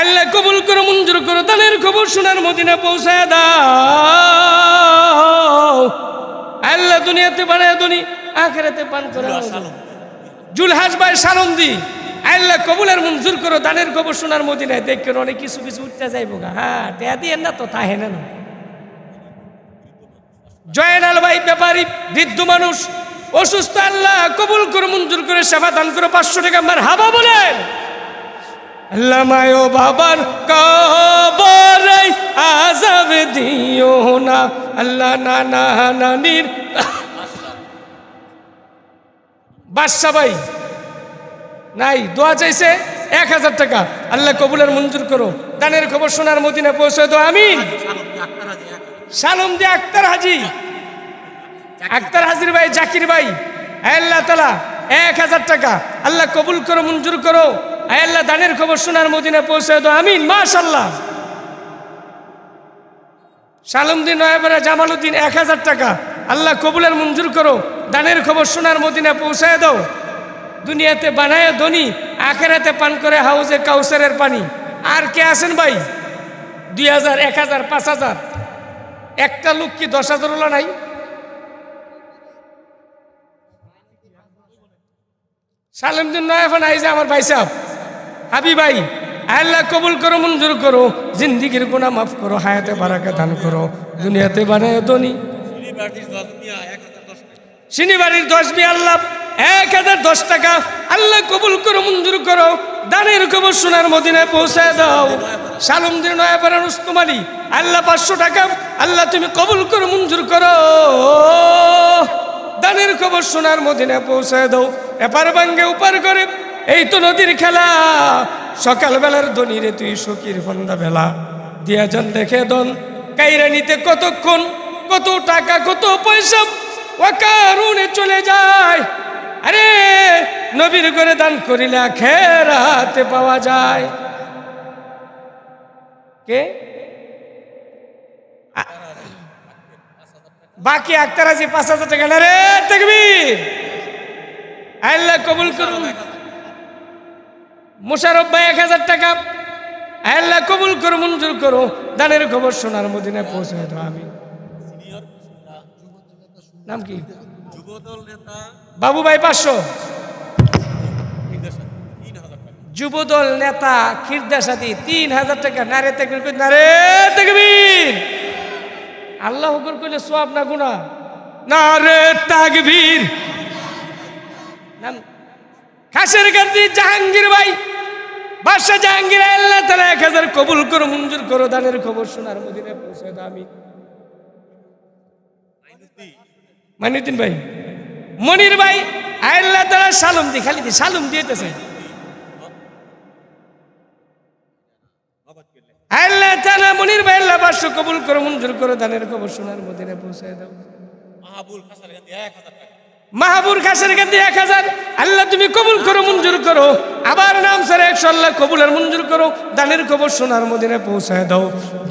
আল্লাহ কবুল করো, মঞ্জুর করো, দানের খবর সোনার মদিনা পৌঁছায় দাও। আল্লাহ দুনিয়াতে বানায় ধনী, আখিরাতে পান করে জুলহাস ভাই সানন্দি। আল্লাহ কবুলের মঞ্জুর করো, দানের খবর সোনার মদিনায়। দেখেন অনেক কিছু কিছু উঠতে যাইবো গা। হ্যাঁ টেয়া দিয়ে না তো তাহে না। জয়নাল ভাই ব্যাপারী, বৃদ্ধ মানুষ, অসুস্থ, আল্লাহ কবুল করে মঞ্জুর করে সেবা দান করে 500 টাকা মারহাবা বলেন। আল্লাহ মায়ো বাবার কবরে আযাব দিও না, আল্লাহ নানা নানির বাদশা ভাই নাই দোয়া চাইছে 1000 টাকা। আল্লাহ কবুলের মঞ্জুর করো, দানের খবর সোনার মদিনা পৌঁছে দাও, আমিন। সালম দিয়ে আক্তার হাজি, আক্তার হাজির ভাই, জাকির ভাই, আল্লাহ তাআলা 1000 টাকা। আল্লাহ কবুল করো, মঞ্জুর করো, আল্লাহ দানের খবর সোনার মদিনা পৌঁছে দাও, আমিন। মাশাআল্লাহ। সালমদ্দিন নয়াপাড়া জামালউদ্দিন 1000 টাকা। আল্লাহ কবুলের মঞ্জুর করো, দানের খবর সোনার মদিনা পৌঁছায় দাও। দুনিয়াতে বানায় ধনী, আখিরাতে পান করে হাউজে কাউসারের পানি। আর কে আছেন ভাই? 2000, 1000, 5000। একটা লোক কি 10,000 হলো নাই? সালেমদ্দিন নয়াপাড়া এই যে আমার ভাই সাহেব হাবি ভাই, আল্লাহ কবুল করো, মঞ্জুর করো, জিন্দিগির গুনাহ মাফ করো, হায়াতে বারাকা দান করো, দুনিয়াতে বানায় ধনী। শনিবারের 10 মিয়া আল্লাহ 1010 টাকা। আল্লাহ কবুল করো, মঞ্জুর করো, দানের খবর সোনার মদিনায় পৌঁছায় দাও। সালমদ্দিন নয়াপাড়া রুস্তম আলী, আল্লাহ 500 টাকা। আল্লাহ তুমি কবুল করো, মঞ্জুর করো, দানের খবর সোনার মদিনায় পৌঁছায় দাও। এপার ভাঙ্গে উপার করে, এই তো নদীর খেলা। সকালবেলার ধনী রে তুই সখীর ফন্দা বেলা, দিয়া যান দেখে দন কাইরা নিতে কতক্ষণ, কত টাকা কত পয়সা ওয়াকারুনে চলে যায়। আরে নবীর করে দান করিলে আখিরাতে পাওয়া যায়। কে বাকি আক্তার হাজি 5000 টাকা না রে তাকবীর। আল্লাহ কবুল করুন। মুশারফ ভাই 1000 টাকা। আল্লাহ কবুল করো, মঞ্জুর করো, দানের খবর সোনার মদিনায় পৌঁছে দাও, আমিন। নাম কি? যুবদল নেতা বাবু ভাই 500। যুবদল নেতা খিরদাসাদি 3000 টাকা। নারে তাকবীর, নারে তাকবীর। আল্লাহ হুকুর করলে সওয়াব না গুনাহ? নারে তাকবীর। নাম খাসের গান্ধী জাহাঙ্গীর ভাই, বাদশা জাহাঙ্গীর, আল্লাহ তাআলা 1000 কবুল করো, মঞ্জুর করো, দানের খবর সোনার মদিনায় পৌঁছে দাও, আমিন। মাইনুদ্দিন ভাই, মনির ভাই, আল্লাহ তাআলা সালম দি, খালি দি সালম দিতেছে। আল্লাহ তাআলা মনির ভাই, আল্লাহ 500 কবুল করো, মঞ্জুর করো, দানের খবর সোনার মদিনায় পৌঁছে দাও। মাহবুর খাসের গান্ধী 1000। আল্লাহ তুমি কবুল করো, মঞ্জুর করো, আবার নাম সারে 100। আল্লাহ কবুলের মঞ্জুর করো, দানের খবর সোনার মদিনায় পৌঁছায় দাও,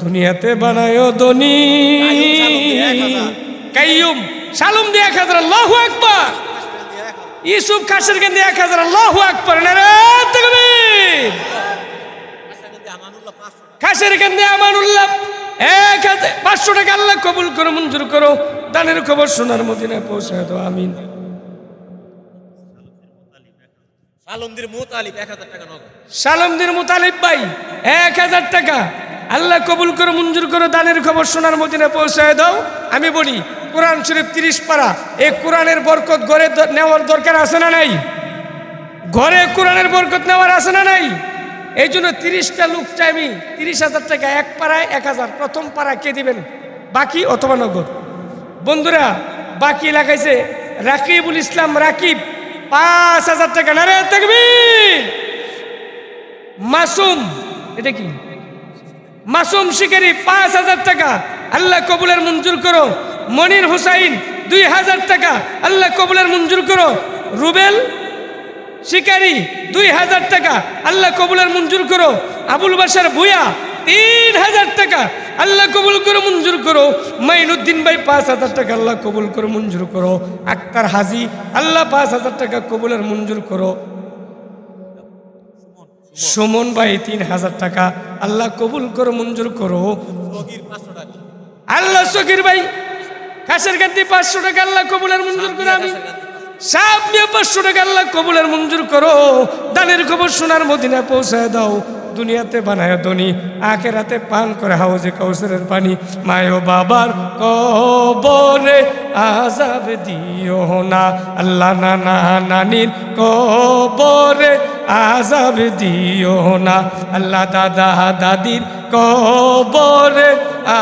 দুনিয়াতে বানায় ধনী। কাইয়ুম সালম দিয়ে 1000। আল্লাহু আকবার। ইউসুফ খাসের গান্ধী 1000। আল্লাহু আকবার। নারে তাকবীর। খাসের গান্ধী আমানুল্লাহ 500 টাকা। আল্লাহ কবুল করো, মঞ্জুর করো, দানের খবর সোনার মদিনায় পৌঁছায় দাও, আমিন। সালমদ্দির মুতালিব ভাই 1000 টাকা। আল্লাহ কবুল করো, মঞ্জুর করো, দানের খবর সোনার মদিনায় পৌঁছায় দাও। আমি বলি কোরআন শরীফ 30 পারা, এই কোরআনের বরকত ঘরে নেওয়ার দরকার আছে না নাই? ঘরে কোরআনের বরকত নেওয়ার আছে না নাই? এই জন্য 30টা লোক চাই আমি, 30,000 টাকা। এক পাড়ায় 1000। প্রথম পাড়া কে দিবেন? বাকি অথবা নগদ। বন্ধুরা বাকি লাগাইছে রাকিবুল ইসলাম, রাকিব 5000 টাকা। নারে তাকবীর। মাসুম, এটা কি? মাসুম শিকারি 5000 টাকা। আল্লাহ কবুলের মঞ্জুর করো। মনির হুসাইন 2000 টাকা। আল্লাহ কবুলের মঞ্জুর করো। রুবেল শিকারি 2000 টাকা। আল্লাহ কবুলের মঞ্জুর করো। আবুল বাশার ভুয়া 3000 টাকা। আল্লাহ কবুল করো, মঞ্জুর করো। মাইনুদ্দিন ভাই 5000 টাকা। আল্লাহ কবুল করো, মঞ্জুর করো। আক্তার হাজি, আল্লাহ 5000 টাকা কবুলের মঞ্জুর করো। সুমন ভাই 3000 টাকা, আল্লাহ কবুল করো মঞ্জুর করো। আল্লাহ সকির ভাই খাসের গান্তি 500 টাকা, আল্লাহ কবুলের মঞ্জুর করো। আমি সব নিয়ে 500 টাকা, আল্লাহ কবুলের মঞ্জুর করো। দানের খবর সোনার মদিনায় পৌঁছায় দাও। দুনিয়াতে বানায় ধনী, আখেরাতে পান করে হাউজে কাউসারের পানি। মায় ও বাবার কবরে আযাব দিও না, আল্লাহ নানা নানির কবরে আযাব দিও না, আল্লাহ দাদা দাদির কবরে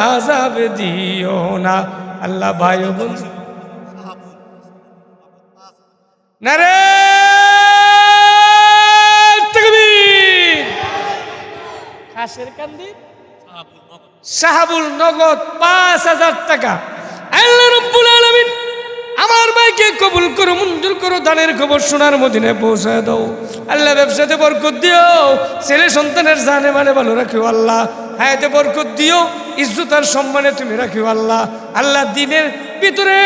আযাব দিও না, আল্লাহ ভাই ও বোন। নারে তাকবীর। খাসের কান্দি সাহাবুল নগদ 5000 টাকা। আল্লাহ রাব্বুল আলামিন আমার ভাইকে কবুল করো মঞ্জুর করো। দানের খবর সোনার মদিনায় পৌঁছায় দাও। আল্লাহ ব্যবসাতে বরকত দিও, ছেলে সন্তানের জানে মানে ভালো রাখিও আল্লাহ। হায়াতে বরকত দিও, ইজ্জত আর সম্মানে তুমি রাখিও আল্লাহ। আল্লাহ দিনের ভিতরে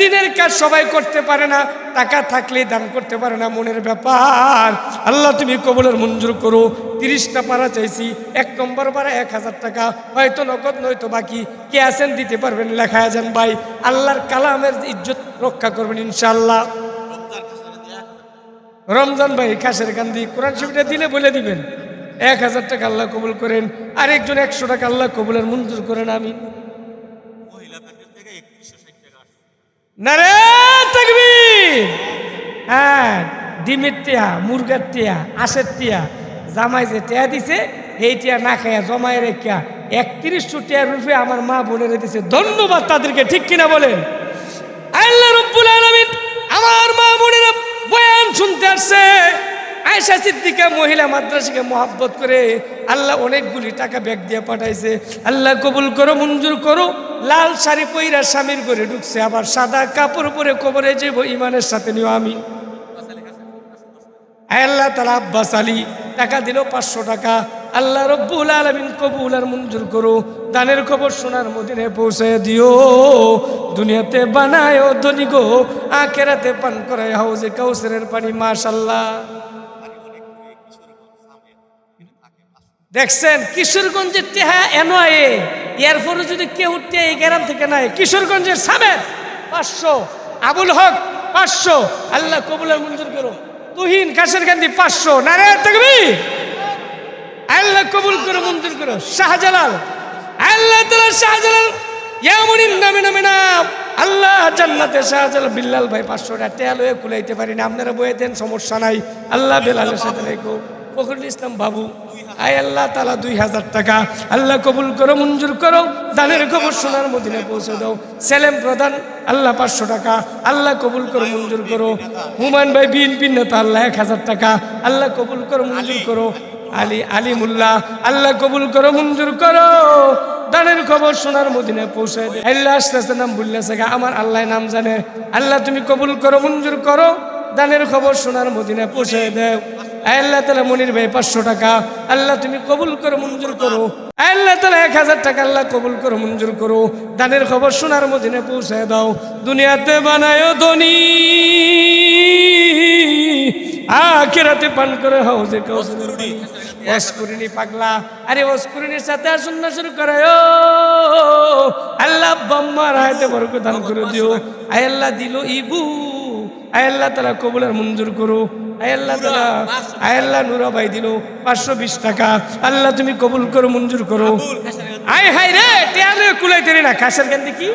দিনের কাজ সবাই করতে পারে না, টাকা থাকলে দান করতে পারে না, মনের ব্যাপার। আল্লাহ তুমি কবুলের মঞ্জুর করো। 30টা পারা চাইছি, 1 নম্বর পারা 1000 টাকা, হয়তো নগদ নয়তো বাকি। কে আছেন দিতে পারবেন লেখায় যান ভাই। আল্লাহর কালামের ইজ্জত রক্ষা করবেন ইনশাআল্লাহ। রমজান ভাই খাসের কান্দি কোরআন শরীফটা দিলে বলে দিবেন। 1000 টাকা আল্লাহ কবুল করেন। আরেকজন 100 টাকা আল্লাহ কবুলের মঞ্জুর করেন। আমি নারে তাকবীর। হ্যাঁ, ডিমের টিয়া, মুরগার টিয়া, আশের টিয়া, জামাই যে টিয়া দিছে এই টিয়া না খাইয়া জমায় রেখা 3100 টিয়ার রূপে আমার মা বোনেরা দিছে। ধন্যবাদ তাদেরকে, ঠিক কিনা বলেন? আল্লাহ রাব্বুল আলামিন আমার মা বোনেরা বয়ান শুনতে আসছে। আয়েশা সিদ্দিকা মহিলা মাদ্রাসাকে মহব্বত করে আল্লাহ অনেকগুলি টাকা ব্যাগ দিয়ে পাঠাইছে। আল্লাহ কবুল করো মঞ্জুর করো। লাল শাড়ি পইরা স্বামীর ঘরে ঢুকছে, আবার সাদা কাপড় পরে কবরে যাবো ইমানের সাথে নিও। আমি আল্লাহ তাআলা আব্বাস আলী টাকা দিল 500 টাকা। আল্লাহ রাব্বুল আলামিন কবুল আর মঞ্জুর করো। দানের খবর সোনার মদিনায় পৌঁছায় দিও। দুনিয়াতে বানায় ধনী গো, আখেরাতে পান করায় হাউজে কাউসারের পানি। মাশাআল্লাহ। দেখছেন কিশোরগঞ্জের টেহা এনআইএ, এরপরে যদি কেউ এই গ্রাম থেকে নাই, কিশোরগঞ্জের সামের 500, আবুল হক 500, আল্লাহ কবুলের মঞ্জুর করো। তুহিন খাসের কান্দি 500, নারে তাকবীর। আল্লাহ কবুল করো মঞ্জুর করো। শাহজালাল আল্লাহ তাআলা শাহজালাল ইয়ামুনিন নামে নামে নাম আল্লাহ জান্নাতে শাহজালাল বিল্লাল ভাই 500 টাকা তেল হয়ে কুলাইতে পারি না, আপনারা বয়ে দেন সমস্যা নাই। আল্লাহ বেলালের সাথে রেখো। ফখরুল ইসলাম বাবু আয় আল্লাহ তাআলা 2000 টাকা আল্লাহ কবুল করো মঞ্জুর করো। দানের খবর সোনার মদিনায় পৌঁছে দাও। সেলেম প্রধান আল্লাহ 500 টাকা আল্লাহ কবুল করো মঞ্জুর করো। হুমায়ুন ভাই বিএনপি নেতা আল্লাহ 1000 টাকা আল্লাহ কবুল করো মঞ্জুর করো। আলিমুল্লাহ আল্লাহ কবুল করো মঞ্জুর করো। দানের খবর সোনার মদিনায় পৌঁছায় দে। আল্লাহ আসতেছে নাম বললেছে, আমার আল্লাহ নাম জানে। আল্লাহ তুমি কবুল করো মঞ্জুর করো। দানের খবর সোনার মদিনায় পৌঁছায় দেও। আল্লাহ তাআলা মনির ভাই 500 টাকা আল্লাহ তুমি কবুল করো মঞ্জুর করো। আল্লাহ তাআলা 1000 টাকা আল্লাহ কবুল করো মঞ্জুর করো। দানের খবর সোনার মদিনায় পৌঁছায় দাও। দুনিয়াতে বানায় ধনী, আখিরাতে পান করে হাউজে কাউসার। ওয়াসকুরিনি পাগলা, আরে ওয়াসকুরিনির সাথে আসুন না শুরু করে। ও আল্লাহ বাম্মার হাতে বরকত দান করে দিও। আয় আল্লাহ দিল ইবু, আয় আল্লাহ তাআলা কবুল আর মঞ্জুর করো। আয় আল্লাহ তাআলা, আয় আল্লাহ নুরা ভাই দিল 520 টাকা আল্লাহ তুমি কবুল করো মঞ্জুর করো। আয় হায় রে টেয়ালে কুলাইতে না। খাসের কান্দি কি,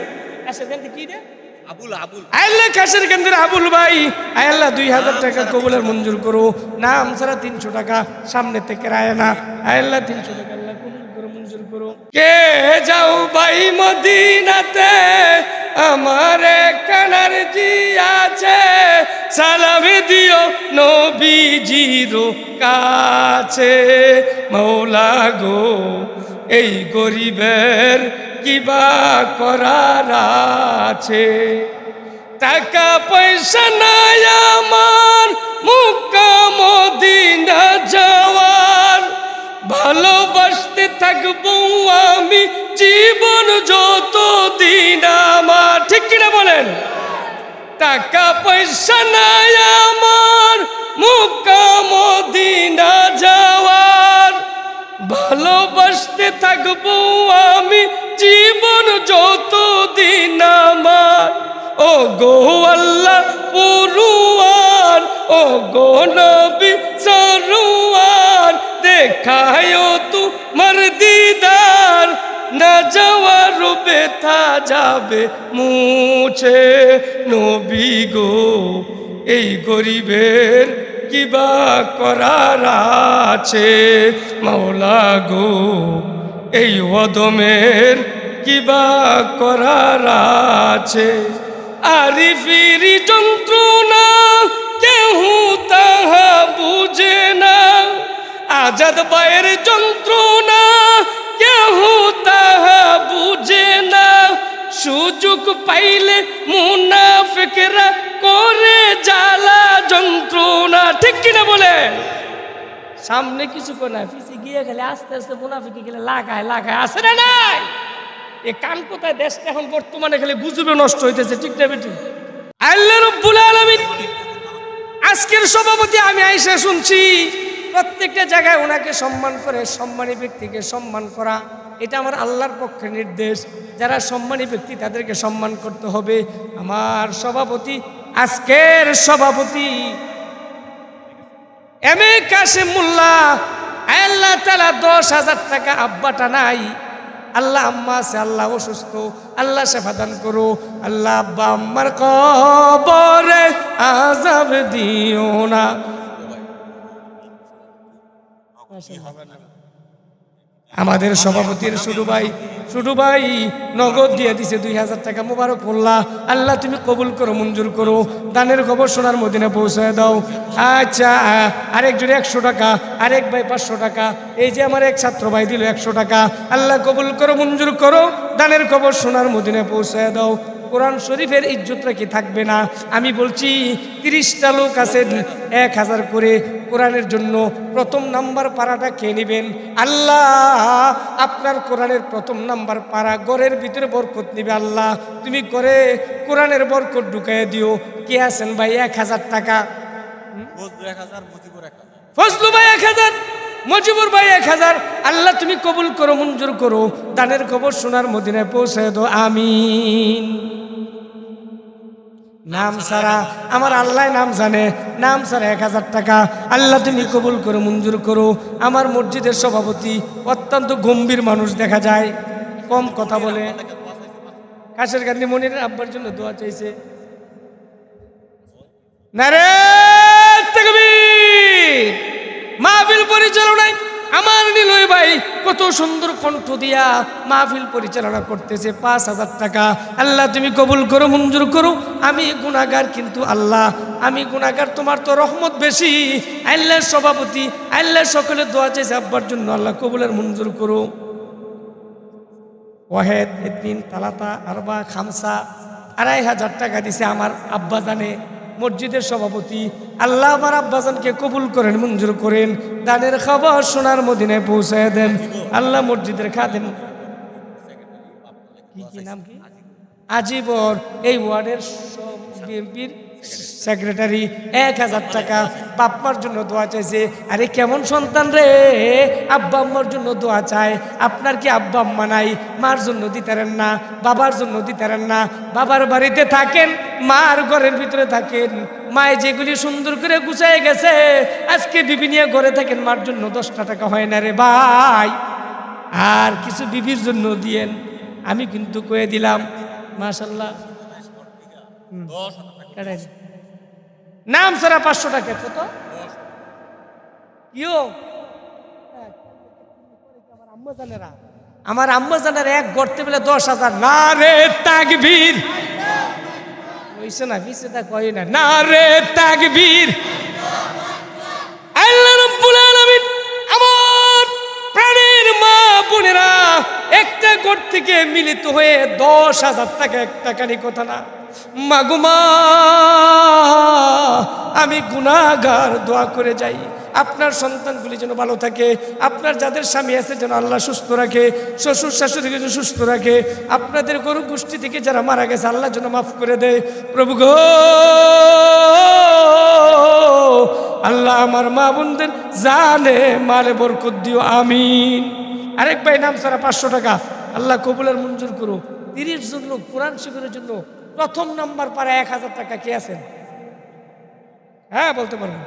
খাসের কান্দি কি রে? আল্লাহ খাসের কেন্দ্রের আবুল ভাই আয় আল্লাহ 2000 টাকা কবুলের মঞ্জুর করো। নাম ছাড়া 300 টাকা সামনে থেকে রায় না। আয় আল্লাহ 300 টাকা আল্লাহ কবুল করো মঞ্জুর করো। কে যাও ভাই মদিনাতে আমার কানার জি আছে, সালাম দিও নবীজির কাছে। মওলা গো এই গরিবের কিবা করার আছে, টাকা পয়সা নাই আমার মক্কা মদিনা যাওয়ার, ভালোবাসতে থাকবো আমি জীবন যত দিন আমার। ঠিক কিনা বলেন? টাকা পয়সা নাই আমার মক্কা মদিনা যাওয়ার, ভালোবাসতে থাকবো আমি জীবন যতদিন আমার। ও গো আল্লাহ পড়ুয়ার, ও গো নবী সরুয়ার, দেখায়ো তোমার দিদার, না যাওয়ার ব্যথা যাবে মুছে। নবী গো এই গরিবের কিবা করার আছে, মাওলা গো এই অদমের কিবা করার আছে। আরিফির যন্ত্রণা কেহ তাহা বুঝে না, আজাদ ভাইয়ের যন্ত্রণা কেহ তাহা বুঝে না। সুযোগ পাইলে মুনাফিকরা করে জ্বালা যন্ত্রণা, ঠিক কিনা বলে? সামনে কিছু করে না, পিছিয়ে গিয়ে গেলে আস্তে আস্তে মুনাফিকে গেলে লাগায় লাগায়, আসে না নাই? এ কান কোথায়? দেশটা এখন বর্তমানে খেলে গুজবে নষ্ট হইতেছে, ঠিক না বেটি? আল্লাহ রাব্বুল আলামিন আজকের সভাপতি আমি আইসা শুনছি প্রত্যেকটা জায়গায় ওনাকে সম্মান করে, সম্মানী ব্যক্তিকে সম্মান করা, এটা আমার আল্লাহর পক্ষে নির্দেশ। যারা সম্মানী ব্যক্তি তাদেরকে সম্মান করতে হবে। আমার সভাপতি, আজকের সভাপতি এম এ কাসিম মোল্লা, আল্লাহ তাআলা 10,000 টাকা আব্বাটা নাই, আল্লাহ আম্মা আছে, আল্লাহ অসুস্থ, আল্লাহ শেফা দান করো। আল্লাহ আব্বা আম্মার কবরে আযাব দিও না। আমাদের সভাপতির ছোট ভাই নগদ দিয়ে দিছে 2,000 টাকা, মোবারক মোল্লা, আল্লাহ তুমি কবুল করো, মঞ্জুর করো, দানের খবর সোনার মদিনা পৌঁছায় দাও। আচ্ছা, আরেকজন 100 টাকা, আরেক ভাই 500 টাকা, এই যে আমার এক ছাত্র ভাই দিল 100 টাকা, আল্লাহ কবুল করো, মঞ্জুর করো, দানের খবর সোনার মদিনা পৌঁছায় দাও। কোরআন শরীফের ইজ্জতটা কি থাকবে না? আমি বলছি 30টা লোক আছেন, 1000 করে কোরআনের জন্য প্রথম নাম্বার পাড়াটা খেয়ে নেবেন। আল্লাহ আপনার কোরআনের প্রথম নাম্বার পাড়া ঘরের ভিতরে বরকত নিবে। আল্লাহ তুমি করে কোরআনের বরকত ঢুকাই দিও। কে আছেন ভাই? 1000 টাকা। ফজলু ভাই 1000, মজিবুর ভাই 1000। আল্লাহ তুমি কবুল করো, মঞ্জুর করো, দানের খবর সোনার মদিনায় পৌঁছায় দাও, আমিন। নাম সারা আমার আল্লাহ নাম জানে, নাম সারা 1000 টাকা, আল্লাহ তুমি কবুল করো, মঞ্জুর করো। আমার মসজিদের সভাপতি অত্যন্ত গম্ভীর মানুষ, দেখা যায় কম কথা বলে। কাশের গান্ধী মনির আব্বার জন্য দোয়া চাইছে। নারে তাকবীর। মাহফিল পরিচালনায় আমার নিলয় ভাই কত সুন্দর কণ্ঠ দিয়া মাহফিল পরিচালনা করতেছে, 5,000 টাকা। আল্লাহ তুমি কবুল করো, মঞ্জুর করো। আমি গুনাহগার, কিন্তু আল্লাহ আমি গুনাহগার, তোমার তো রহমত বেশি। আল্লাহর সভাপতি, আল্লাহ সকলে দোয়া চাইছে আব্বার জন্য, আল্লাহ কবুলের মঞ্জুর করো। ওয়াহেদ এদিন তালাতা আরবা খামসা 2,500 টাকা দিছে আমার আব্বা জানে, মসজিদের সভাপতি। আল্লাহ আমার আব্বাজানকে কবুল করেন, মঞ্জুর করেন, দানের খবর সোনার মদিনায় পৌঁছায় দেন। আল্লাহ মসজিদের খাদেম, কি নাম কি? আজিবর, এই ওয়ার্ডের বিএনপির সেক্রেটারি, 1000 টাকা। বাপ্পার জন্য দোয়া চাইছে। আরে কেমন সন্তান রে, আব্বা আম্মার জন্য দোয়া চায়। আপনার কি আব্বা আম্মা নাই? মার জন্য দিতেন না, বাবার জন্য দিতেন না। বাবার বাড়িতে থাকেন, মার ঘরের ভিতরে থাকেন, মায়ে যেগুলি সুন্দর করে গুছায় গেছে, আজকে বিবি নিয়ে ঘরে থাকেন, মার জন্য 10টা টাকা হয় না রে ভাই। আর কিছু বিবির জন্য দিয়েন। আমি কিন্তু কয়ে দিলাম, মাশাল্লাহ। নাম সারা 500 টাকা। কত কিও আমার আম্মা জানেরা এক গড়তে বেলে 10,000। না রে তাকবীর হইছে না, পিছেটা কই না। না রে তাকবীর। আল্লাহ রাব্বুল আলামিন আমার প্রাণের মা বোনেরা একটা ঘর থেকে মিলিত হয়ে 10,000 টাকা, একটা টাকারই কথা না। মাগুমা আমি গুনাহগার, দোয়া করে যাই আপনার সন্তানগুলি যেন ভালো থাকে, আপনার যাদের স্বামী আছে যেন আল্লাহ সুস্থ রাখে, শ্বশুর শাশুড়িকে যেন সুস্থ রাখে, আপনাদের গরু গোষ্ঠী থেকে যারা মারা গেছে আল্লাহ যেন মাফ করে দেয়। প্রভু গো আল্লাহ আমার মা বোনদের জানে মালে বরকত দিও আমিন। আরেক ভাই নাম সারা 500 টাকা, আল্লাহ কবুলের মঞ্জুর করো। 30 জন লোক কোরআন শিবিরের জন্য প্রথম নাম্বার পারে 1000 টাকা। কে আছেন? হ্যাঁ বলতে পারবেন?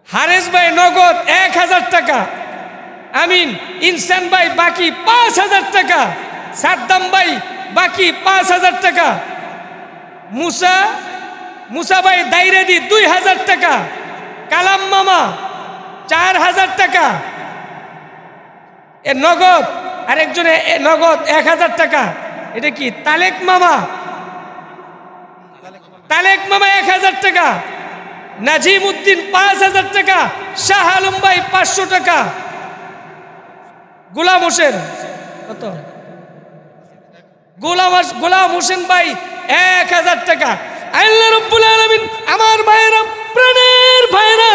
হারেস ভাই নগদ 1000 টাকা, আমিন। ইনসান ভাই বাকি 5000 টাকা, সাদ্দাম ভাই বাকি 5000 টাকা, মুসা ভাই দাইরেদি 2000 টাকা, কালাম মামা 4000 টাকা এ নগদ। আরেকজনে নগদ 1000 টাকা। এটা কি? তালেক মামা 1000 টাকা, নাজিম উদ্দিন 5000 টাকা, শাহ আলম ভাই 500 টাকা, গোলাম হোসেন কত? গোলাম হোসেন ভাই 1000 টাকা। আল্লাহ রাব্বুল আলামিন আমার ভাইরা, প্রাণের ভাইরা,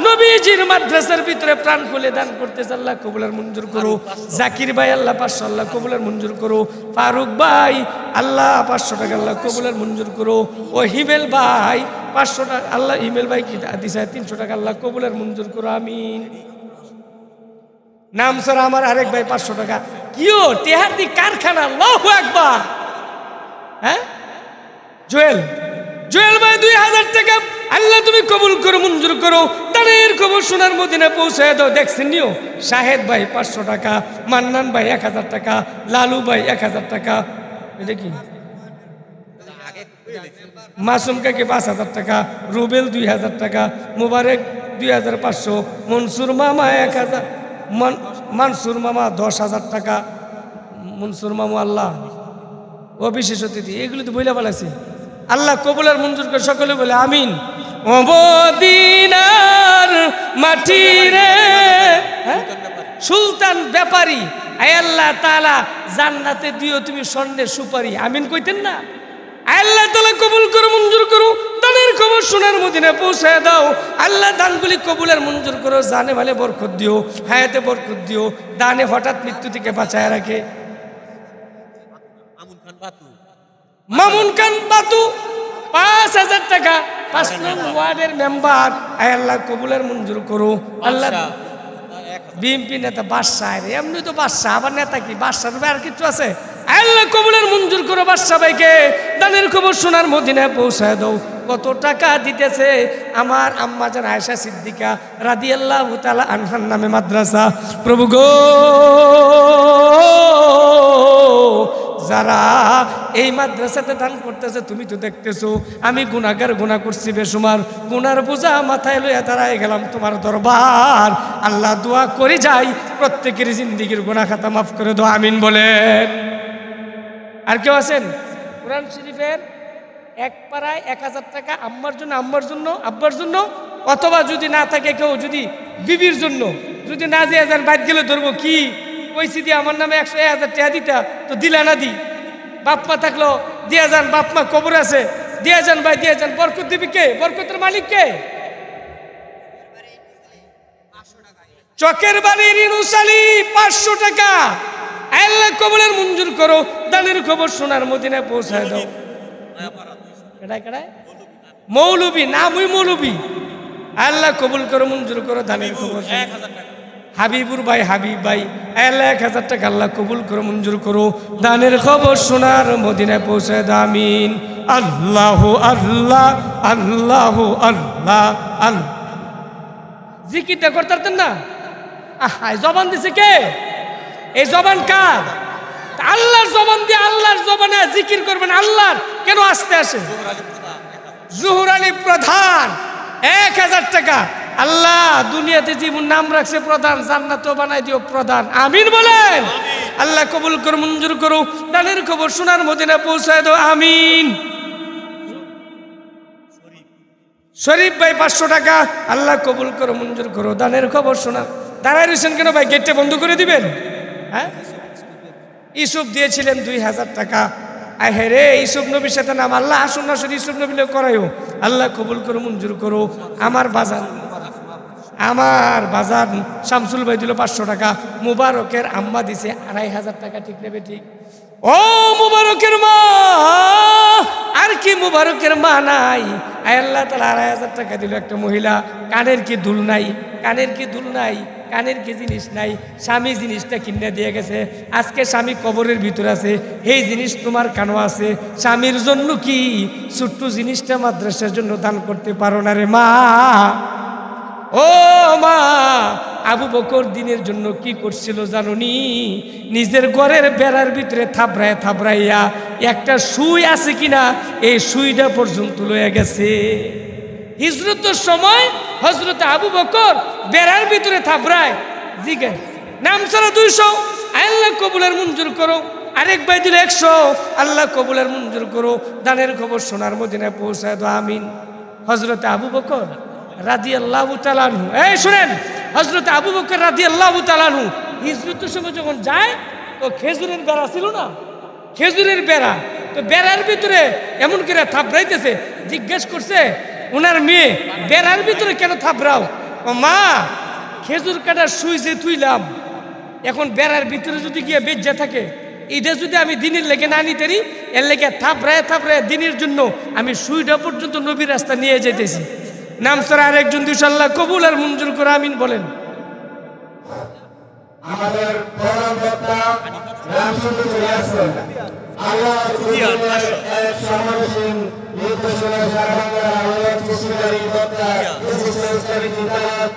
নবীজির মাদ্রাসার ভিতরে প্রাণ খুলে দান করতেছে, আল্লাহ কবুলের মঞ্জুর করো। জাকির ভাই আল্লাহ 500, আল্লাহ কবুলের মঞ্জুর করো। ফারুক ভাই আল্লাহ 500 টাকা, আল্লাহ কবুলের মঞ্জুর করো। ও হিমেল ভাই 500 টাকা, আল্লাহ হিমেল ভাই কি দিছে 300 টাকা, আল্লাহ কবুলের মঞ্জুর করো আমিন। নাম স্যার আমার আরেক ভাই 500 টাকা। কিও তেহাদি কারখানা, আল্লাহু আকবার। হ্যাঁ জুয়েল ভাই 2000 টাকা, আল্লাহ তুমি কবুল করো, মঞ্জুর করো। দানের খবর সোনার মদিনায় পৌঁছায় দাও। দেখছেন নিও। শাহেদ ভাই 500 টাকা, মান্নান ভাই 1000 টাকা, লালু ভাই 1000 টাকা। এটা কি? মাসুম কাকে 5000 টাকা, রুবেল 2000 টাকা, মুবারক 2500, মনসুর মামা 1000, মানসুর মামা 10,000 টাকা। মনসুর মামা আল্লাহ ও বিশেষ অতিথি, এগুলো তো বইলা বলেছি। আল্লাহ কবুলের মঞ্জুর করে, সকলে বলে আমিন। ও মদিনার মাটি রে, সুলতান ব্যাপারী, আয় আল্লাহ তাআলা জান্নাতে দিও তুমি স্বর্ণের সুপারি। আমিন কইতেন না? আল্লাহ তাআলা কবুল করো, মঞ্জুর করো। দানের খবর সোনার মদিনায় পৌঁছায় দাও। আল্লাহ দানগুলি কবুলের মঞ্জুর করো। জানে ভালে বরকত দিও, হায়াতে বরকত দিও। দানে হঠাৎ মৃত্যু থেকে বাঁচায় রাখে। মামুন খান বাতু 5000 টাকা, 5 নং ওয়ার্ডের মেম্বার। আল্লাহ কবুলের মঞ্জুর করো। আল্লাহ বিএনপি নেতা বাদশাহ, এমনি তো বাদশাহ, আবার নেতা কি বাদশাহ? আর কিছু আছে? আল্লাহ কবুলের মঞ্জুর করো বাদশাহ ভাইকে। দানের খবর সোনার মদিনায় পৌঁছায় দাও। কত টাকা দিতেছে আমার আম্মা জান আয়েশা সিদ্দিকা রাদিয়াল্লাহু তাআলা আনহার নামে মাদ্রাসা। প্রভু গো, যারা এই মাদ্রাসাতে দান করতেছে তুমি তো দেখতেছো। আমি গুনাহগার, গুনাহ করছি বেসুমার, গুনার বোঝা মাথায় লইয়া দাঁড়ায় গেলাম তোমার দরবার। আল্লাহ দোয়া করে যাই প্রত্যেকের জিন্দেগির গুনাহ খাতা মাফ করে দাও আমিন বলেন। আর কেউ আছেন? কোরআন শরীফের এক পাড়ায় 1000 টাকা, আম্মার জন্য, আম্মার জন্য, আব্বার জন্য, অথবা যদি না থাকে কেউ, যদি বিবির জন্য, যদি না দিয়ে যান বাদ গেলে ধরবো কি কইছি দিয়ে আমার নামে 100,000 টাকা দিতা তো দিলা না দি। বাপ মা থাকলো দিয়ে যান, বাপ মা কবর আছে দিয়ে যান ভাই, দিয়ে যান। বরকত দিবি কে? বরকতের মালিক কে? চকের বাড়ির ইনুস আলী 500 টাকা। আল্লাহ কবুলের মঞ্জুর করো। দানের খবর সোনার মদিনায় পৌঁছায় দাও। মৌলবী নামই মৌলবী। আল্লাহ কবুল করো, মঞ্জুর করো। দানের খবর হাবিবুর ভাই, হাবিব ভাই 1000 টাকা। আল্লাহ কবুল করো, মঞ্জুর করো। দানের খবর সোনার মদিনায় পৌঁছায় দাও আমিন। আল্লাহু আল্লাহ, আল্লাহু আল্লাহ, আল্লাহ। জিকিরটা করতে পারতেন না? জবান দিছে কে? এই জবান কার? আল্লাহর জবান দিয়ে, আল্লাহর জবানে জিকির করবেন। আল্লাহর কেন আসতে আসে? জহুর আলী প্রধান 1000 টাকা। আল্লাহ দুনিয়াতে জীবন নাম রাখছে প্রধান, জান্নাতও বানাই দিও প্রধান আমিন বলেন। আল্লাহ কবুল করো, মঞ্জুর করো। দানের খবর সোনার মদিনায় পৌঁছায় দাও আমিন। শরীফ ভাই 500 টাকা। আল্লাহ কবুল করো, মঞ্জুর করো। দানের খবর শোনা। দাঁড়ায় রয়েছেন কেন ভাই? গেটটা বন্ধ করে দিবেন। হ্যাঁ, ইউসুফ দিয়েছিলেন 2000 টাকা। আহে রে, ইউসুফ নবীর সাথে নাম। আল্লাহ আসুন না, শুধু ইউসুফ নবীলে করাইও। আল্লাহ কবুল করো, মঞ্জুর করো। আমার বাজার শামসুল ভাই দিল 500 টাকা। মুবারকের আম্মা দিছে 2500 টাকা। ঠিক নেবে? ঠিক। ও মুবারকের মা, আর কি মুবারকের মা নাই? আল্লাহ তাআলা 2,500 টাকা দিল একটা মহিলা, কানের কি দুল নাই, কানের কি দুল নাই, কানের কি জিনিস নাই, স্বামী জিনিসটা কিনে দিয়ে গেছে, আজকে স্বামী কবরের ভিতরে আছে, এই জিনিস তোমার কানো আছে, স্বামীর জন্য কি ছোট্ট জিনিসটা মাদ্রাসার জন্য দান করতে পারো না রে মা? ও মা, আবু বকর দিনের জন্য কি করছিল জানুনি? নিজের ঘরের বেড়ার ভিতরে থাবড়ায় থাবড়াইয়া একটা সুই আছে কিনা এই সুইটা পর্যন্ত লয়ে গেছে। হিজরতের সময় হযরত আবু বকর বেড়ার ভিতরে থাবড়ায়, জিজ্ঞেস নাম ছাড়া 200, আল্লাহ কবুলের মঞ্জুর করো। আরেক ভাই দিল 100, আল্লাহ কবুলের মঞ্জুর করো। দানের খবর সোনার মদিনায় পৌঁছায় দাও, আমিন। হযরত আবু বকর রাদিয়াল্লাহু তাআলা আনহু, এই শুনেন, হযরত আবু বকর রাদিয়াল্লাহু তাআলা আনহু হিজরতের সময় যখন যায় তো খেজুরের বেড়া ছিল না, খেজুরের বেড়া, তো বেড়ার ভিতরে এমন করে থাবড়াইতেছে। জিজ্ঞেস করছে ওনার মেয়ে, বেড়ার ভিতরে কেন থাবড়াও? ও মা, খেজুর কাটার সুই যে তুইলাম, এখন বেড়ার ভিতরে যদি গিয়ে বেজ্জা থাকে, এটা যদি আমি দিনের লেগে না নিতেরি, এর লেগে থাবড়ায় থাবড়ায় দিনের জন্য আমি সুইটা পর্যন্ত নবীর রাস্তা নিয়ে যেতেছি। নাম ছাড়া আরেকজন 200, আল্লাহ কবুল আর মঞ্জুর করে, আমিন বলেন। আমাদের প্রধান বক্তা নাম শুনতে চলে আসছেন। আল্লাহ এক সমাবেশীন নির্দেশনা সারা বাংলার আলোক সৃষ্টিকারী বক্তা ইসলামী চিন্তাবিদ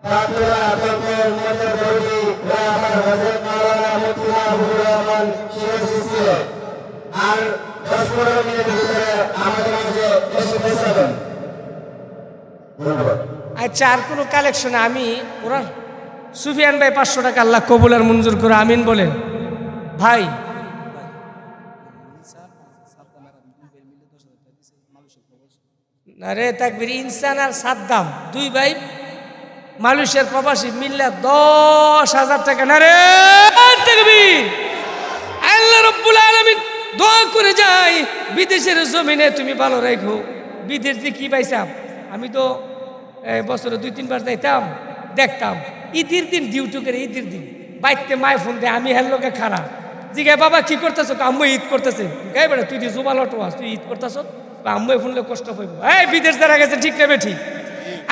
বাংলা আতঙ্কের মধ্যে দৌড়ি আমার হযরত মাওলানা মুফতি মাহবুবুর রহমান শিরোসি আর 10-15 মিনিটের ভিতরে আমাদের মাঝে এসে পৌঁছাবেন। ধন্যবাদ। আচ্ছা, আর কোনো কালেকশন? আমি কোরআন সুফিয়ান ভাই 500 টাকা, আল্লাহ কবুল আর মঞ্জুর করে, আমিন বলেন। ভাই না রে তাকবীর, ইনসান আর সাদ্দাম 2 ভাই মালয়েশিয়ার প্রবাসী মিল্লা 10,000 টাকা। না রে তাকবীর, আল্লাহ রাব্বুল আলামিন দোয়া করে যাই বিদেশের জমিনে তুমি ভালো রাখো। বিদেশ যে কি পাইছাম, আমি তো বছরে 2-3 বার যাইতাম, দেখতাম ঈদের দিন ডিউটি করে, ঈদের দিন বাইতে মায় ফোন দেয়, আমি হের লোকে খারাপ জিগায় বাবা কি করতেছ? আম্মু ঈদ করতেছে। গাই বেড়া তুই যে জুবাল অটো আস, তুই ঈদ করতেছ? আম্মু ফোনলে কষ্ট পাইব। এই বিদেশ যারা গেছে ঠিক নেবে ঠিক।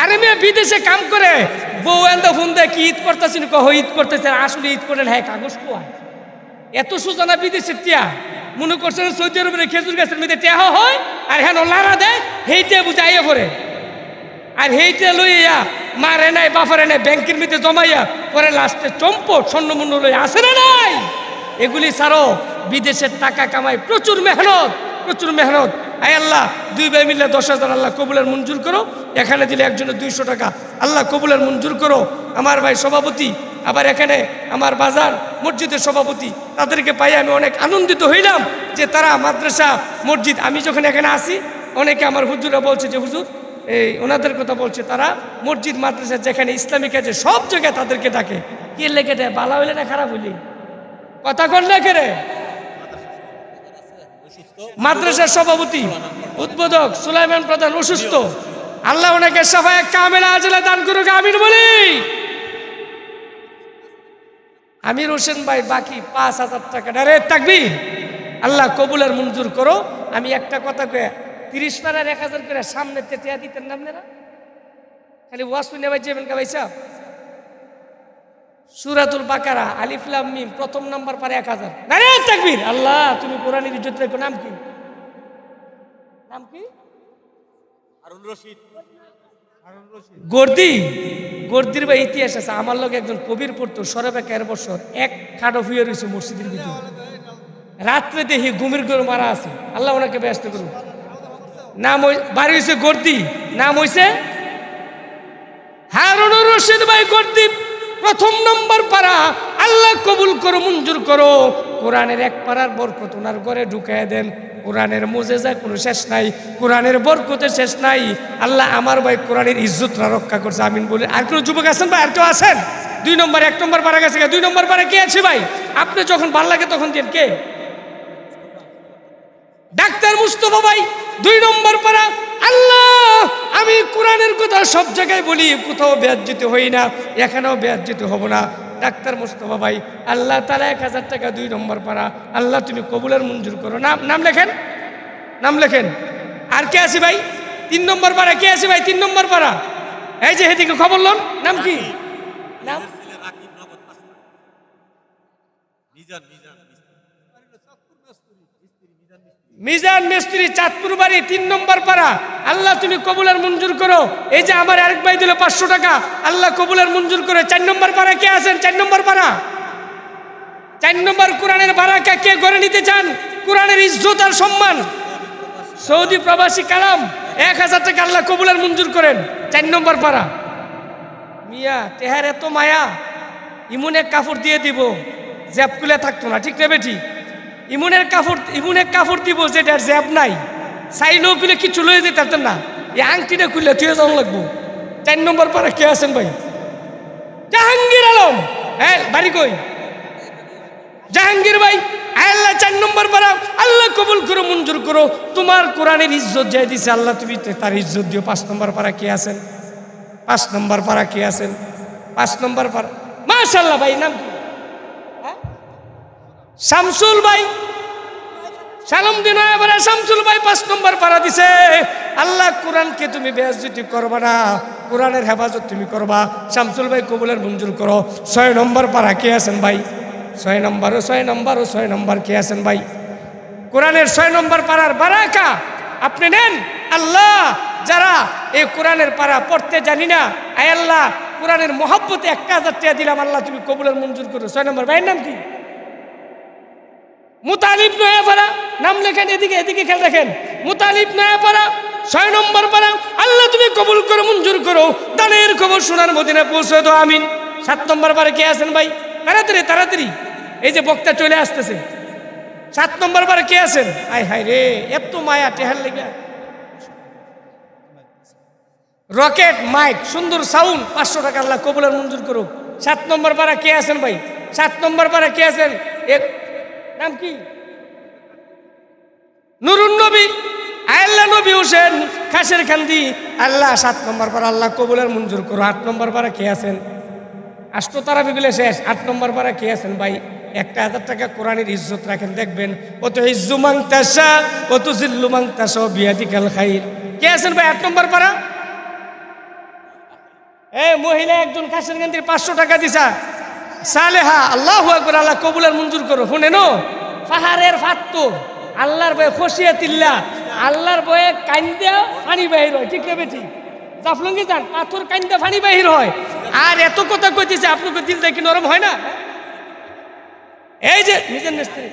আরে মেয়ে বিদেশে কাম করে বউ এন্দা ফোন দেয় কি ঈদ করতেছি? কহ ঈদ করতেছে, আসলে ঈদ করেন হ্যাঁ কাগজ কোয়ায় এত সুজানা বিদেশের টিয়া মনে করছেন সৌদি আরবের খেজুর গাছের মধ্যে টেহা হয় আর হ্যাঁ লারা দেয়, হেইটে বুঝাইয়া পড়ে আর হেইটে লইয়া মারে নাই বাফারে নাই ব্যাংকের মধ্যে জমাইয়া পরে লাস্টে চম্পট স্বর্ণমূল্য লই আসে না নাই। এগুলি ছাড়ো, বিদেশের টাকা কামাই, প্রচুর মেহনত, প্রচুর মেহনত। আয় আল্লাহ 2 ভাই মিলে 10,000 আল্লাহ কবুলের মঞ্জুর করো। এখানে দিলে একজনের 200 টাকা, আল্লাহ কবুলের মঞ্জুর করো। আমার ভাই সভাপতি, আবার এখানে আমার বাজার মসজিদের সভাপতি, তাদেরকে পাই আমি অনেক আনন্দিত হইলাম যে তারা মাদ্রাসা মসজিদ, আমি যখন এখানে আসি অনেকে আমার হুজুরা বলছে যে হুজুর এই ওনাদের কথা বলছে, তারা মসজিদ মাদ্রাসা যেখানে ইসলামিক আছে সব জায়গায় তাদেরকে ডাকে। কি লেগে দেয়, বালা হইলে না খারাপ হইলে? কথা কন না কেরে? মাদ্রাসার সভাপতি উদ্বোধক সুলাইমান প্রধান অসুস্থ, আল্লাহ ওনাকে সাফায়ে কামেলা আজলা দান করুক, আমিন বলি। আমির হোসেন ভাই বাকি 5,000 টাকা। আরে তাকবীর, আল্লাহ কবুলের মঞ্জুর করো। আমি একটা কথা কয়ে 30 পারার 1,000 করে সামনে টেয়া দিতেন না আপনারা? খালি ওয়াজ শুনে ভাই যাবেন কা ভাই সাহেব? সূরাতুল বাকারা আলিফ লাম মিম প্রথম নাম্বার পারে 1,000। আরে তাকবীর, আল্লাহ তুমি কোরআনের ইজ্জত রেখো। নাম কি? নাম কি? হারুন রশিদ। গর্দি, গর্দির ভাই ইতিহাস আছে। আমার লোক একজন কবির পড়তো সরবে 1 বছর, এক খাটো ফুয়ে রয়েছে মসজিদের ভিতরে, রাত্রে দেখি ঘুমের ঘর মারা আছে। আল্লাহ ওনাকে ব্যস্ত করুন। নাম বাড়ি হয়েছে গর্দি, নাম হয়েছে হারুন রশিদ ভাই গর্দি, প্রথম নম্বর পারা। আল্লাহ কবুল করো, মঞ্জুর করো। কোরআনের 1 পারার বরকত ওনার ঘরে ঢুকায় দেন। কোরআনের মুজেজা কোনো শেষ নাই, কোরআনের বরকতের শেষ নাই। আল্লাহ আমার ভাই কোরআনের ইজ্জতটা রক্ষা করছে, আমিন বলে। আর কোনো যুবক আছেন ভাই? আর কেউ আছেন? 2 নম্বর, 1 নম্বর পারা গেছে, 2 নম্বর পারা কে আছে ভাই? আপনি যখন ভাল লাগে তখন দেন। কে? ডাক্তার মুস্তফা ভাই 2 নম্বর পারা। আল্লাহ আমি কোরআনের কথা সব জায়গায় বলি, কোথাও বেয়াজ্জিত হই না, এখানেও বেয়াজ্জিত হব না। ডাক্তার মোস্তফা ভাই, আল্লাহ তাআলা 1000 টাকা 2 নম্বর পারা, আল্লাহ তুমি কবুলের মঞ্জুর করো। নাম লেখেন, নাম লেখেন। আর কে আছে ভাই 3 নম্বর পারা? কে আছে ভাই 3 নম্বর পারা? এই যে হেদিকে খবর লন, নাম কি? নাম মিজান মিস্ত্রি, চাঁদপুর বাড়ি, 3 নম্বর পাড়া। আল্লাহ তুমি কবুলের মঞ্জুর করো। এই যে আমার আরেক ভাই দিল 500 টাকা, আল্লাহ কবুলের মঞ্জুর করে। 4 নম্বর পাড়া কে আছেন? 4 নম্বর পাড়া, 4 নম্বর কোরআনের বারাকা কে গড়ে নিতে চান? কোরআনের ইজ্জত আর সম্মান। সৌদি প্রবাসী কালাম 1000 টাকা আল্লাহ কবুলের মঞ্জুর করেন। 4 নম্বর পাড়া। মিয়া তেহার এত মায়া, ইমুনে কাপড় দিয়ে দিব, জ্যাপ খুলে থাকতো না, ঠিক না বেটি? ইমুনে কাপড় দিব যেটার জ্যাপ নাই, চাইলেও খুলে কিছু লয়ে যেতে পারতেন না, এই আংটিটা খুললে তুই যাওয়া লাগবো। 4 নম্বর পাড়া কে আছেন ভাই? জাহাঙ্গীর আলম। হ্যাঁ, বাড়ি কই? জাহাঙ্গীর ভাই। আল্লাহ 4 নম্বর পাড়া, আল্লাহ কবুল করো, মঞ্জুর করো। তোমার কোরআনের ইজ্জত যাই দিছে আল্লাহ, তুমি তার ইজ্জত দিও। 5 নম্বর পাড়া কে আছেন? 5 নম্বর পাড়া কে আছেন? 5 নম্বর পাড়া, মাশাআল্লাহ ভাই। নাম কি? শামসুল ভাই, সালাম দিন এবারে শামসুল ভাই 5 নম্বর পাড়া দিছে। আল্লাহ কোরআনকে তুমি বেইজ্জতি করবা না, কোরআনের হেফাজত তুমি করবা। শামসুল ভাই কবুলের মঞ্জুর করো। 6 নম্বর পাড়া কে আছেন ভাই? 6 নম্বর কে আছেন ভাই? কোরআনের 6 নম্বর পাড়ার বারাকা আপনি নেন। আল্লাহ যারা এই কোরআনের পাড়া পড়তে জানি না, আয় আল্লাহ কোরআনের মহব্বতে 1000 টাকা দিলাম, আল্লাহ তুমি কবুলের মঞ্জুর করো। 6 নম্বর ভাইয়ের নাম কি? মুতালিব নয়াপাড়া। নাম লেখেন, এদিকে খেয়াল রাখেন। মুতালিব নয়াপাড়া 6 নম্বর পাড়া, আল্লাহ তুমি কবুল করো, মঞ্জুর করো। দানের খবর সোনার মদিনায় পৌঁছে দাও, আমিন। 7 নম্বর পাড়া কে আছেন ভাই? তাড়াতাড়ি, এই যে বক্তা চলে আসতেছে। 7 নম্বর পাড়া কে আছেন? আয় হায় রে, এত মায়া টেহার লেগে। রকেট মাইক, সুন্দর সাউন্ড, 500 টাকা আল্লাহ কবুলের মঞ্জুর করো। 7 নম্বর পাড়া কে আছেন ভাই? 7 নম্বর পাড়া কে আছেন? নাম কি? নুরুন নবী, আল্লাহ নবী হোসেন খাসের খান্দি, আল্লাহ 7 নম্বর পাড়া আল্লাহ কবুলের মঞ্জুর করো। 8 নম্বর পাড়া কে আছেন? 8 তারা বিগুলো শেষ। 8 নম্বর পাড়া কে আছেন ভাই? 1000 টাকা কোরআনের ইজ্জত রাখেন, দেখবেন অত ইজ্জু মাংতাসা, অত জিল্লু মাংতাসা বিয়াদিকাল খাইর। কে আছেন ভাই 8 নম্বর পাড়া? এই মহিলা একজন খাসের খান্দির 500 টাকা দিছা, সালেহা, আল্লাহু আকবার, আল্লাহ কবুলের মঞ্জুর করো। শুনেন, পাহাড়ের ফাত্তর আল্লাহর বয়ে খসিয়াতিল্লা, আল্লাহর বয়ে কান্দা পানি বাহির হয়, ঠিক না বেটি? জাফলঙ্গি যান, পাথর কান্দা পানি বাহির হয়। আর এত কথা কইতেছে, আপনাকে দিলটা কি নরম হয় না? এই যে মিজান মিস্ত্রি,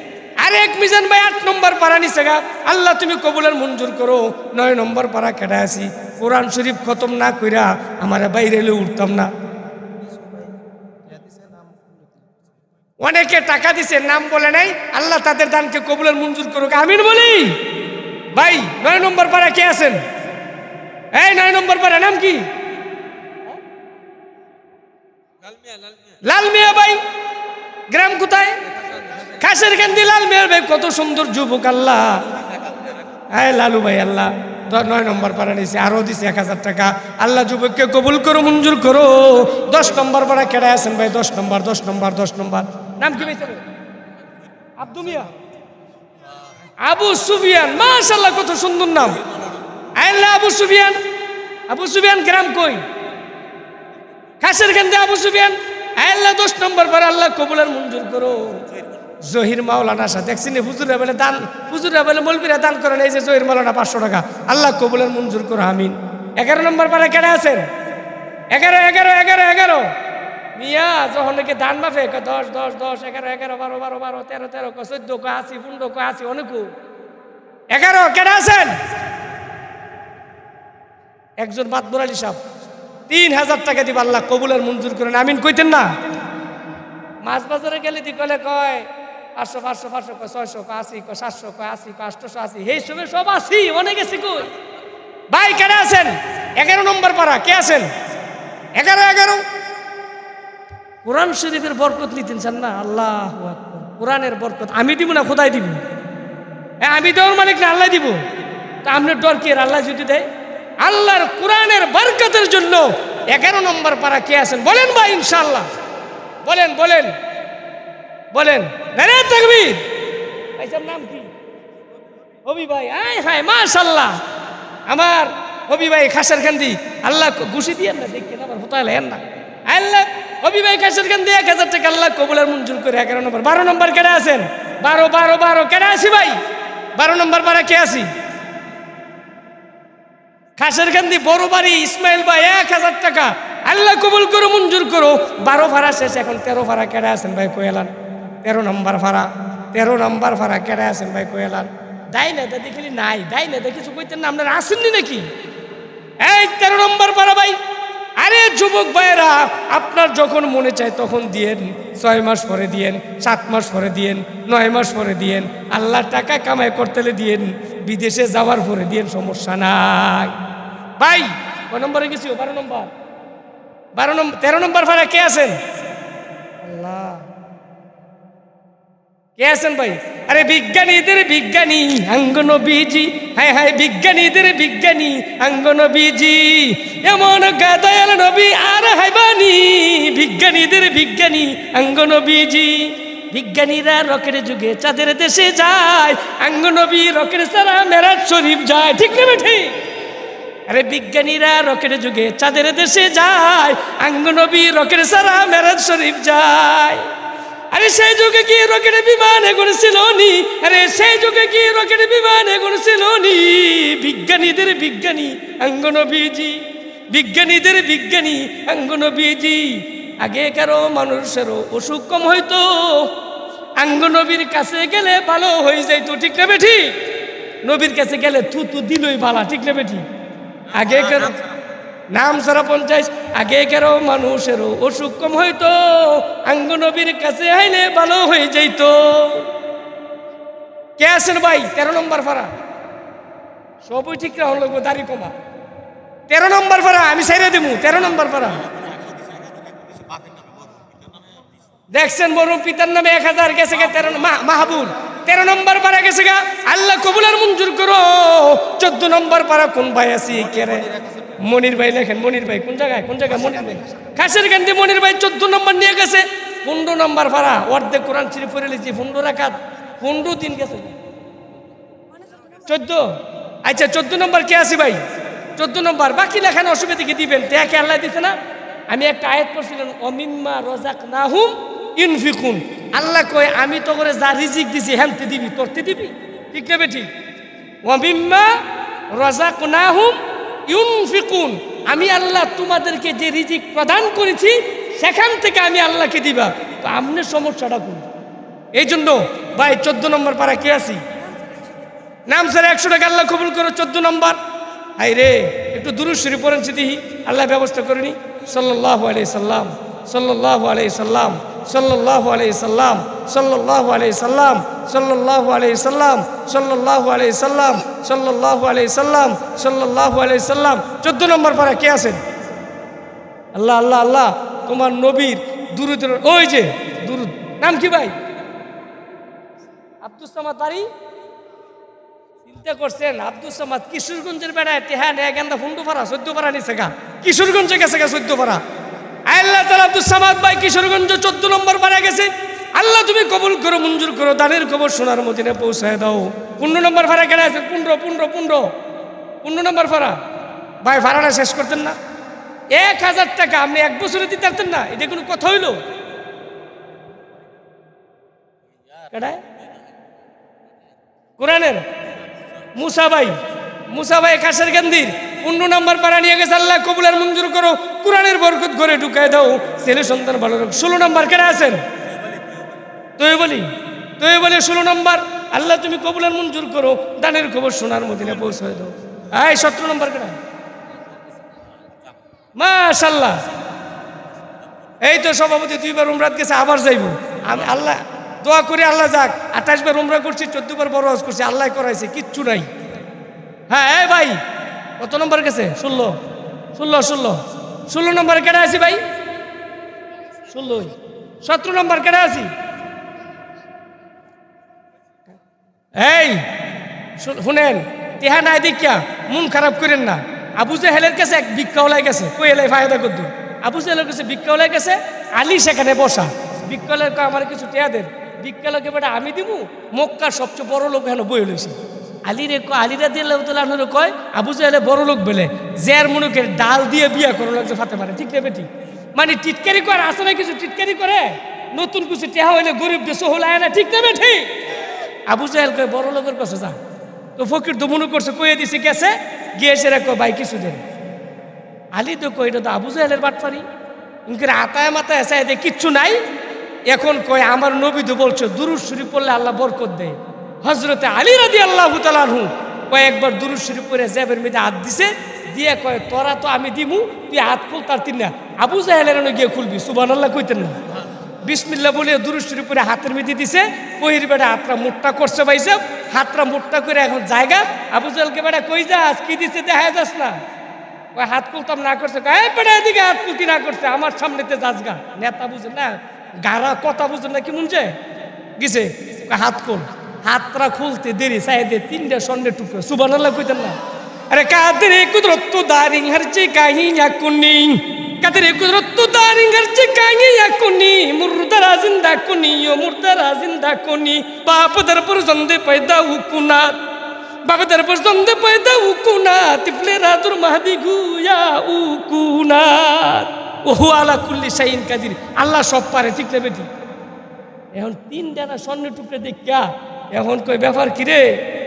আরেক মিজান ভাই 8 নম্বর পাড়া নিছে গা, আল্লাহ তুমি কবুলের মঞ্জুর করো। 9 নম্বর পাড়া কেটে আসি, কোরআন শরীফ খতম না কইরা আমার বাইরে এলে উঠতাম না। অনেকে টাকা দিছে, নাম বলে নাই, আল্লাহ তাদের দানকে কবুলের মঞ্জুর করুক, আমিন বলি। ভাই 9 নম্বর পাড়া কে আছেন? এই 9 নম্বর পাড়া নাম কি? লাল মিয়া ভাই, গ্রাম কোথায়? খাসের কান্দি লাল মিয়া ভাই, কত সুন্দর যুবক আল্লাহ। হ্যাঁ লালু ভাই, আল্লাহ 9 নম্বর পাড়া নিছে, আরো দিছে 1000 টাকা, আল্লাহ যুবককে কবুল করো, মঞ্জুর করো। 10 নম্বর পাড়া কেডা আছেন ভাই? 10 নম্বর নাম কি ভাই? আব্দু মিয়া, আবু সুফিয়ান, মাশাআল্লাহ কত সুন্দর নাম। আল্লাহ আবু সুফিয়ান গ্রাম কই? খাসের কান্দে আবু সুফিয়ান, আল্লাহ 10 নম্বর পাড়া আল্লাহ কবুলের মঞ্জুর করো। জহির মাওলানা সাথে দেখছেন, হুজুরা বলে দান, হুজুরা বলে মৌলবীরা দান করেন, এই যে জহির মাওলানা 500 টাকা, আল্লাহ কবুলের মঞ্জুর করো, আমিন। 11 নম্বর পাড়া কেডা আছেন? 11 মিয়া, যখন নাকি দান মাফে 10 11 12 13 14 80 15 80 অনেক 11 কেডা আছেন? একজন মাতবর আলী সাহেব 3000 টাকা দিব, আল্লাহ কবুলের মঞ্জুর করেন, আমিন কইতেন না? মাছ বাজারে গেলে দি কলে কয় 500 কয় 600 কয় 80 কয় 700 কয় 80 কয় 880, এই সময় সব 80 অনেক গেছি কই ভাই। কেডা আছেন? 11 নম্বর পাড়া কে আছেন? 11 কোরআন শরীফের বরকত নিতেন চান না? আল্লাহু আকবার, কোরআনের বরকত আমি দিব না, খোদাই দিব। আমি দেওয়ার মালিক না, আল্লাহ দিব। তা আপনার ডর কি? আল্লাহ যদি দেয়, আল্লাহর কোরআনের বরকতের জন্য 11 নম্বর পাড়া কে আছেন বলেন ভাই? ইনশাআল্লাহ বলেন বলেন বলেন, নারে তাকবীর। ভাইসাব নাম কি? হবি ভাই। আয় হায় মাশাআল্লাহ, আমার হবি ভাই খাসের কান্দি। আল্লাহ ঘুষি দিয়ে না দেখেন, আবার হোতায় লেন না। আল্লাহ হবি ভাই খাসের কান্দি 1000 টাকা আল্লাহ কবুলের মঞ্জুর করে। 11 নম্বর 12 নম্বর কেডা আছেন? 12 12 12 কেডা আছি ভাই? 12 নম্বর পারা কে আছি? খাসের কান্দি বড় বাড়ি ইসমাইল ভাই 1000 টাকা আল্লাহ কবুল করো, মঞ্জুর করো। 12 ভাড়া শেষ, এখন 13 ভাড়া কেডা আছেন ভাই? কয়েলান 13 নম্বর ভাড়া, 13 নম্বর ভাড়া কেডা আছেন ভাই? কয়েলান দাই না দাদি খালি নাই, দাই না দেখি কিছু কইতেন না, আপনারা আসেননি নাকি? এই 13 নম্বর ভাড়া ভাই। আরে যুবক ভাইয়েরা, আপনার যখন মনে চায় তখন দিয়েন, 6 মাস পরে দিয়েন, 7 মাস পরে দিয়েন, 9 মাস পরে দিয়েন, আল্লাহ টাকা কামাই করতে দিয়েন, বিদেশে যাওয়ার পরে দিয়েন, সমস্যা নাই ভাই। কয় নম্বরে গেছি? 12 নম্বর 12 নম্বর 13 নম্বর ভাড়া কে আছেন? আল্লাহ কে আছেন ভাই? আরে বিজ্ঞানীদের বিজ্ঞানী অঙ্গনবীজি, হায় হায় বিজ্ঞানীদের বিজ্ঞানী অঙ্গনবীজি, এমন গাদয়াল নবী আর হাইবানি। বিজ্ঞানীদের বিজ্ঞানী অঙ্গনবীজি, বিজ্ঞানীরা রকেট যুগে চাঁদের দেশে যায়, অঙ্গনবী রকেট ছাড়া মেরাজ শরীফ যায়। ঠিক না ঠিক? আরে বিজ্ঞানীরা রকেট যুগে চাঁদের দেশে যায়, অঙ্গনবী রকেট ছাড়া মেরাজ শরীফ যায়। আরে সেই যুগে কি রকেট বিমান এখন ছিল নি? আরে সেই যুগে কি রকেট বিমান এখন ছিল নি? বিজ্ঞানীদের বিজ্ঞানী অঙ্গনবীজি, বিজ্ঞানীদের বিজ্ঞানী অঙ্গনবীজি। আগে কারো মানুষেরও অসুখ কম হইতো, অঙ্গনবীর কাছে গেলে ভালো হয়ে যাইতো। ঠিক না বেঠি? নবীর কাছে গেলে থুতু দিলই ভালো। ঠিক না বেঠি? আগে কারো নাম সারা 50, আগে কারো মানুষেরও অসুখ কম হইতো, অঙ্গনবীর কাছে আইলে ভালো হয়ে যাইতো। কে আছেন ভাই? 13 নম্বর ভাড়া। সবই ঠিক রাখুন, লাগবো দাড়ি কমা। 13 নম্বর ভাড়া আমি ছেড়ে দেবো। 13 নম্বর ভাড়া দেখছেন, বড় পিতার নামে 1000 গেছে গা। 13 মাহবুব 13 নম্বর পারা গেছে গা, আল্লাহ কবুলার মঞ্জুর করো। 14 নম্বর পারা কোন ভাই আছি? কে রে? মনির ভাই লেখেন। মনির ভাই কোন জায়গায়? কোন জায়গায় মনির ভাই? খাসের কান্দি মনির ভাই 14 নম্বর নিয়ে গেছে। 15 নম্বর ভাড়া অর্ধেক কোরআন শরীফ পড়ে লিখছি। 15 রাকাত 15 দিন গেছে 14। আচ্ছা 14 নম্বর কে আছি ভাই? 14 নম্বর বাকি লেখানো অসুবিধা কি দিবেন? কে আল্লাহ দিছে না? আমি একটা আয়াত পড়ছিলাম, অমিম্মা রাযাকনাহুম ইনফিকুন। আল্লাহ কয় আমি তো করে যা রিজিক দিছি হেনতে দিবি, তোরতে দিবি। ঠিক না বেঠিক? ওয়ামিম্মা রাযাকনাহুম ইউনফিকুন, আমি আল্লাহ তোমাদেরকে যে রিজিক প্রদান করেছি সেখান থেকে আমি আল্লাহকে দিবা। তো আপনার সমস্যাটা কোন? এই জন্য ভাই 14 নম্বর পারা কে আছি? নাম স্যার 100 টাকা আল্লাহ কবুল করো। 14 নম্বর। হাই রে, একটু দুরূদ শরীফ পড়েন সিদ্ধি, আল্লাহ ব্যবস্থা করেনি। সাল্লাল্লাহু আলাইহি সাল্লাম, সাল্লাল্লাহু আলাইহি সাল্লাম, সাল্লাল্লাহু আলাইহি সাল্লাম, সাল্লাল্লাহু আলাইহি সাল্লাম, সাল্লাল্লাহু আলাইহি সাল্লাম, সাল্লাল্লাহু আলাইহি সাল্লাম, সাল্লাল্লাহু আলাইহি সাল্লাম, সাল্লাল্লাহু আলাইহি সাল্লাম। 14 নম্বর পারা কে আছেন? আল্লাহ আল্লাহ আল্লাহ তোমার নবীর দুরূদ। ওই যে দুরূদ নাম কি ভাই? আব্দুস সামাদ বাড়ি। চিন্তা করছেন আব্দুস সামাদ কিশোরগঞ্জের বেড়ায় টেহা নেয়া গেন্দা 15 পারা 14 পারা নিছে গা। কিশোরগঞ্জে গেছে গা 14 পারা। আল্লাহ তাআলা আব্দুস সামাদ ভাই কিশোরগঞ্জ 14 নম্বর পারা গেছে। আল্লাহ তুমি কবুল করো, মঞ্জুর করো, দানের খবর সোনার মদিনায় পৌঁছায় দাও। 15 নম্বর ভাড়া কেনা আছে? 15 নম্বর ভাড়া। ভাই ভাড়াটা শেষ করতেন না? 1000 টাকা আপনি 1 বছরে দিতে পারতেন না? এটা কোনো কথা হইল? কোরআনের মুসা ভাই খাসের গান্ধীর 15 নম্বর পারা নিয়ে গেছে। আল্লাহ কবুলার মঞ্জুর করো, কোরআনের বরকত করে ঢুকায় দাও, ছেলে সন্তান ভালো রাখো। 16 নম্বর কেনা আছেন? তুই বলি 16 নম্বর। আল্লাহ তুমি কবুলার মঞ্জুর করো, দানের খবর সোনার মদিনায় পৌঁছায় দাও। 17 নম্বর কেনা? মাশাআল্লাহ, এই তো সভাপতি 2 বার উমরাত গেছে, আবার যাইব। আমি আল্লাহ দোয়া করি আল্লাহ যাক। 28 বার উমরা করছি, 14 বার বড় হজ করছি, আল্লাহ করাইছে, কিচ্ছু নাই। হ্যাঁ এই ভাই কত নম্বর গেছে? 16 নম্বর কেটে আছি ভাই। 17 নম্বর কেটে আছি। এই শুনেন, তেহা নাই দেখিয়া মন খারাপ করেন না। আবু জেহেলের কাছে এক ভিক্ষাওয়ালায় গেছে, কই এলাই ফায়দা করতো। আবু জেহেলের কাছে ভিক্ষাওয়ালায় গেছে, আলী সেখানে বসা। বিকালে কয় আমার কিছু টেয়া দেন, বিকালকে বেটা আমি দিমু, মক্কার সবচেয়ে বড় লোক হেন বই লইছে। আলীরা দিয়ে আল্লাহ কয় আবু জাহেলে বড় লোক বলে জের মনুকের ডাল দিয়ে বিয়া করো লাগছে ফাতেমারে, ঠিক না বেটি? মানে টিটকারি করে আসে না কিছু, টিটকারি করে নতুন কিছু টেহা হইলে গরিব দেশ হলায় না, ঠিক না বেটি? আবু জাহেল কয় বড় লোকের কাছে যা। তো ফকির তো মনে করছে কয়ে দিছে, গেছে গিয়ে এসে রাখো ভাই কিছু দেন। আলী তো কই এটা তো আবু জাহেলের বাটফারি, ইনকে আতায় মাথায় এসে দে কিচ্ছু নাই। এখন কয় আমার নবী তো বলছো দুরূদ শরীফ পড়লে আল্লাহ বরকত দেয়। হযরতে আলী রাদিয়াল্লাহু তাআলা আনহু কয়েকবার দুরূদ শরীফ পড়ে জেবের মধ্যে হাত দিছে, দিয়ে কয় তোরা তো আমি দিমু, তুই হাত খুল তার তিন না। আবু জাহেলের গিয়ে খুলবি, সুবহানাল্লাহ কইতেন না। বিসমিল্লাহ বলে দুরূদ শরীফ পড়ে হাতের মধ্যে দিছে, কইর বেটা হাতটা মোট্টা করছে ভাই সাহেব, হাতটা মোট্টা করে এখন জায়গা। আবু জাহেলকে বেটা কই যাস, কি দিছে দেখা যাস না? ওই হাত খুলতাম না করছে, এই বেটা এদিকে হাত খুলতি না করছে, আমার সামনেতে যাস গা। নেতা বুঝেন না, গারা কথা বুঝেন না, কি মুনছে গেছে হাত খুল। হাতটা খুলতে দেরি চাইদে তিনটা স্বর্ণের টুকরো, সুবহানাল্লাহ কইতেন না? আরে কাদের কুদরত দারিং হরচে কাহিয়া কুনি, কাদের কুদরত দারিং হরচে কাহিয়া কুনি, মুর্দারা জিন্দা কুনি ও মুর্দারা জিন্দা কুনি, বাপ দর पर জন্দে पैदा हुकुनात, বাপ দর पर জন্দে पैदा हुकुनात, তিফলে রাতুর মাহদি গুয়া উকুনাত, ওহু আলা কুল্লি শাইইন কাদির, আল্লাহ সব পারে, ঠিক না বেটি? এখন তিনটা না স্বর্ণের টুকরে দেখা এখন কই ব্যাপার কি রে,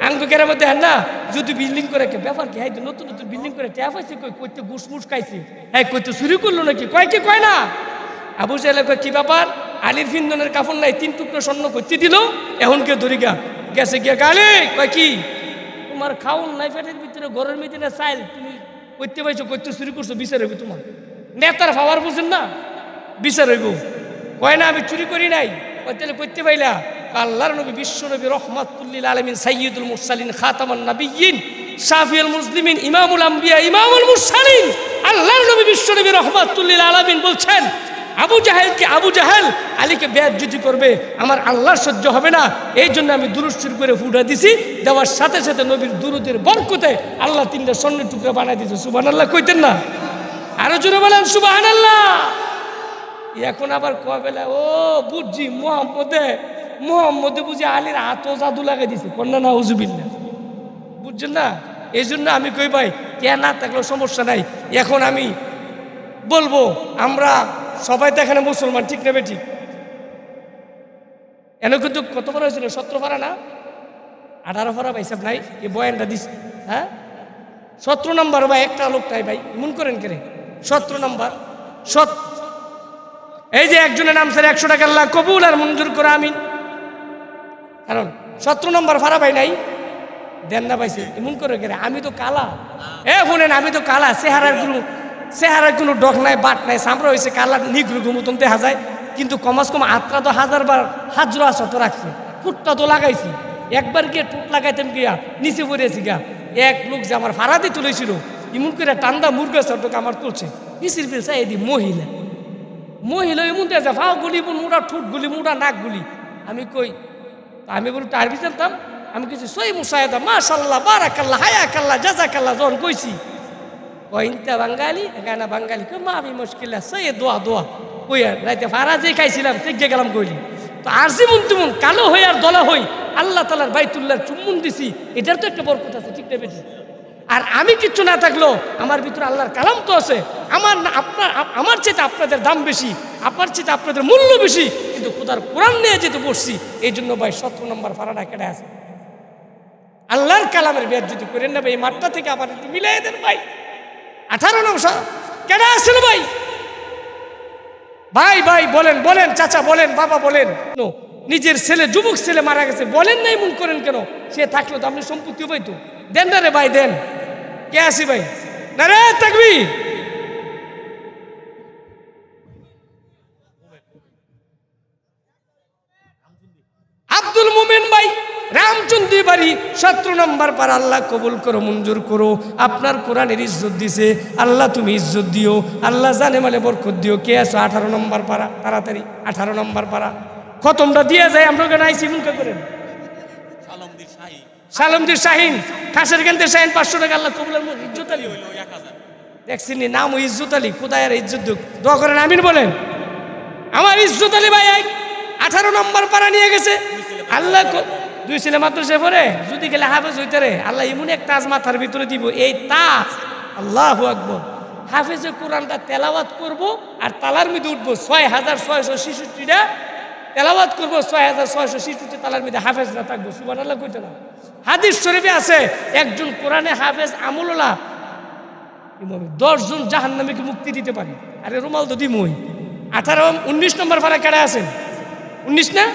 আঙ্গু কেরার মধ্যে হ্যাঁ না যদি বিল্ডিং করে কে ব্যাপার কি, হ্যাঁ নতুন নতুন বিল্ডিং করে ট্যাপ আছে, কই কইতে ঘুষমুস খাইছি, হ্যাঁ কইতে চুরি করলো নাকি, কয় কি কয় না? আবু জাহেল কয় কি ব্যাপার, আলীর ফিন্দনের কাফন নাই, 3 টুকরো স্বর্ণ করতে দিল, এখন কেউ ধরি গা গেছে গিয়া গালে কয় কি তোমার খাউন নাই পেটের ভিতরে, ঘরের ভিতরে চাইল তুমি করতে পাইছো, করতে চুরি করছো, বিচার হইব তোমার। নেতার পাওয়ার বুঝেন না, বিচার হইব। কয় না আমি চুরি করি নাই, তাহলে করতে পাইলা? আল্লাহর নবী বিশ্ব নবী রহমাতুল লিল আলামিন সাইয়্যিদুল মুরসালিন খাতামান নাবিয়্যিন শাফিউল মুসলিমিন ইমামুল আম্বিয়া ইমামুল মুরসালিন, আল্লাহর নবী বিশ্ব নবী রহমাতুল লিল আলামিন বলছেন আবু জাহেল আলীকে বেইজ্জতি করবে, আমার আল্লাহর সহ্য হবে না, এই জন্য আমি দুরূদ শরীফ করে ফুটা দিছি, দেওয়ার সাথে সাথে নবীর দুরূদের বরকতে আল্লাহ 3টা স্বর্ণের টুকরা বানাই দিয়েছে, সুবহানাল্লাহ কইতেন না? আরো জোরে বলেন সুবহানাল্লাহ। এখন আবার কবেলা ও বুঝছি মোহাম্মদে বুঝি আলীর হাতও জাদু লাগাই দিছে, কন্যা না উজুবিল্লাহ, বুঝছেন না? এই জন্য আমি কই ভাই কে না থাকলেও সমস্যা নাই। এখন আমি বলবো আমরা সবাই তো এখানে মুসলমান, ঠিক না বেঠিক? এনে কিন্তু কত পারা হয়েছিল, 17 পারা না 18 পারা ভাই সাহেব নাই, এই বয়ানটা দিস, হ্যাঁ 17 নম্বর ভাই, একটা লোকটাই ভাই মন করেন কেরে 17 নম্বর। এই যে একজনের নাম স্যার 100 টাকা আল্লাহ কবুল আর মঞ্জুর করে আমিন, কারণ 17 নম্বর ফারা ভাই নাই, দেন না পাইছে এমন করে গেলে আমি তো কালা, শুনেন আমি তো কালা, চেহারার কোনো ডক নাই, বাট নাই, সামরা হয়েছে কালা, নিগ্রু মতন দেখা যায়, কিন্তু কমাস কম হাতটা তো 1000বার হাজর আসা তো রাখছে, ফুটটা তো লাগাইছি, একবার গিয়ে টুট লাগাইতাম গিয়া নিচে পড়েছি গিয়া, এক লোক যে আমার ফাড়া দিয়ে তুলেছিল এমন করে টান্দা মুরগা সরটোকে আমার তুলছে, পিসির ফিরছে এদি মহিলা এমন দিয়ে ফাও গুলি মুড়া, ঠুট গুলি মুড়া, নাক গুলি। আমি কই আমি বলি টার্বি জানতাম, আমি কিছু সই মুসায়দা মাশাল্লাহ বারাকাল্লাহ হায়াকাল্লাহ জাজাকাল্লাহ যখন কইছি, কইনটা বাঙালি গানা বাঙালি কই মা আমি মুশকিল সই দোয়া কইয়া রাইতে ফারা যে খাইছিলাম তেগে গেলাম কইলি, তো আর যেমন তেমন কালো হই আর দলা হই আল্লাহ তাআলার বাইতুল্লাহর চুম্বন দিছি, এটার তো একটা বরকত আছে, ঠিক না বেশি? আর আমি কিচ্ছু না থাকলো আমার ভিতরে আল্লাহর কালাম তো আছে, আমার চেয়ে আপনাদের দাম বেশি, আপনার চেয়ে আপনাদের মূল্য বেশি, কিন্তু খোদার কোরআন নিয়ে যেতে বসছি, এই জন্য ভাই 17 নম্বর ফারাটা কেটে আছে। আল্লাহর কালামের বেইজ্জতি করেন না ভাই, এই মাঠটা থেকে আবার একটু মিলাই দেন ভাই। 18 নম্বর কেটে আসেন ভাই, ভাই বলেন চাচা বলেন, বাবা বলেন, নিজের ছেলে যুবক ছেলে মারা গেছে বলেন নাই মন করেন কেন? সে থাকলো তো আপনি সম্পত্তিও পাইতো, দেন না রে ভাই দেন। কে আসি ভাই না রে তাকবীর। আব্দুল মোমেন ভাই রামচন্দ্রী বাড়ি 17 নম্বর পার, আল্লাহ কবুল করো মঞ্জুর করো, আপনার কোরআনের ইজ্জত দিছে আল্লাহ, তুমি ইজ্জত দিও আল্লাহ, জানে মালে বরকত দিও। কে আছো 18 নম্বর পারা, তাড়াতাড়ি 18 নম্বর পারা খতমটা দিয়ে যায়, আমরা কেন আইসি মুখে করেন। সালামদির শাহিন খাসের কেন্দ্রের শাহিন 500 টাকা আল্লাহ কবুলের ইজ্জত আলী দেখছেন নাম ও ইজ্জত আলী, খোদায়ের ইজ্জত দিক, দোয়া করেন আমিন বলেন। আমার ইজ্জত আলী ভাই 18 নম্বর পারা নিয়ে গেছে। আল্লাহ দুই ছেলে মাদ্রাসায় পড়ে, যদি গেলে হাফেজ হইতে রে, আল্লাহ এমন এক তাজ মাথার ভিতরে দিব, এই তাজ, আল্লাহু আকবার। হাফেজে কোরআনটা তেলাওয়াত করব আর তালার মধ্যে উঠবো, 6666টা তেলাওয়াত করবো, 6666 তালার মধ্যে হাফেজরা থাকবো। সুবহানাল্লাহ কইতে না? হাদিস শরীফে আছে একজন কোরআনে হাফেজ আমলওয়ালা 10 জন জাহান্নামীকে মুক্তি দিতে পারে। আরে রুমাল তো দিমই। 19 নম্বর পারা কেডা আছেন? 19 না?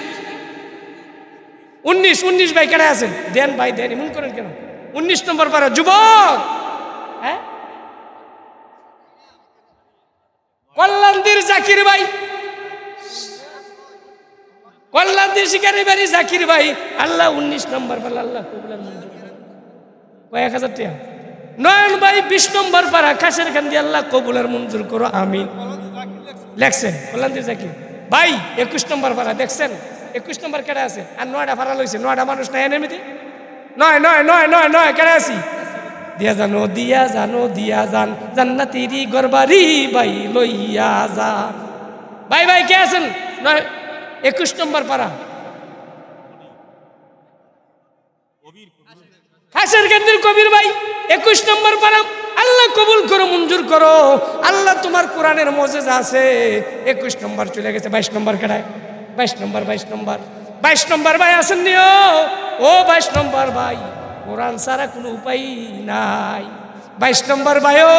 19 ভাই কেডা আছেন? দেন ভাই দেন, এমন করেন কেন? 19 নম্বর পারা যুবক, হ্যাঁ, কল্যাণদীর জাকির ভাই, কল্যাণদীর শিকারি বাড়ি জাকির ভাই, আল্লাহ 19 নম্বর পারা, আল্লাহ কবুল মঞ্জুর করেন। কয়েক হাজার টাকা। নয়ন ভাই 20 নম্বর পারা খাসের খান দিয়ে, আল্লাহ কবুলের মঞ্জুর করো, আমিন। লেখছেন কল্যাণদীর জাকির ভাই। 21 নম্বর পারা দেখছেন? 21 নম্বর কেডা আছে? আর 9টা পারা লইছে, 9টা মানুষ নাই এমনিতে। 9 কেডা আছি? দিয়া জানো দিয়া জানো দিয়া জান, জান্নাতেরি গরবারি বাই লইয়া যান। ভাই ভাই কে আছেন? 21 নম্বর পারা খাসের কেন্দ্রের কবির ভাই, 21 নম্বর পারা, আল্লাহ কবুল করো, মঞ্জুর করো। আল্লাহ তোমার কোরআনের মজেজা আছে। 21 নম্বর চলে গেছে। 22 নম্বর কেডায়? 22 নম্বর ভাই আছেন নিও? ও 22 নম্বর ভাই, কোরআন ছাড়া কোনো উপায় নাই। 22 নম্বর ভাইও,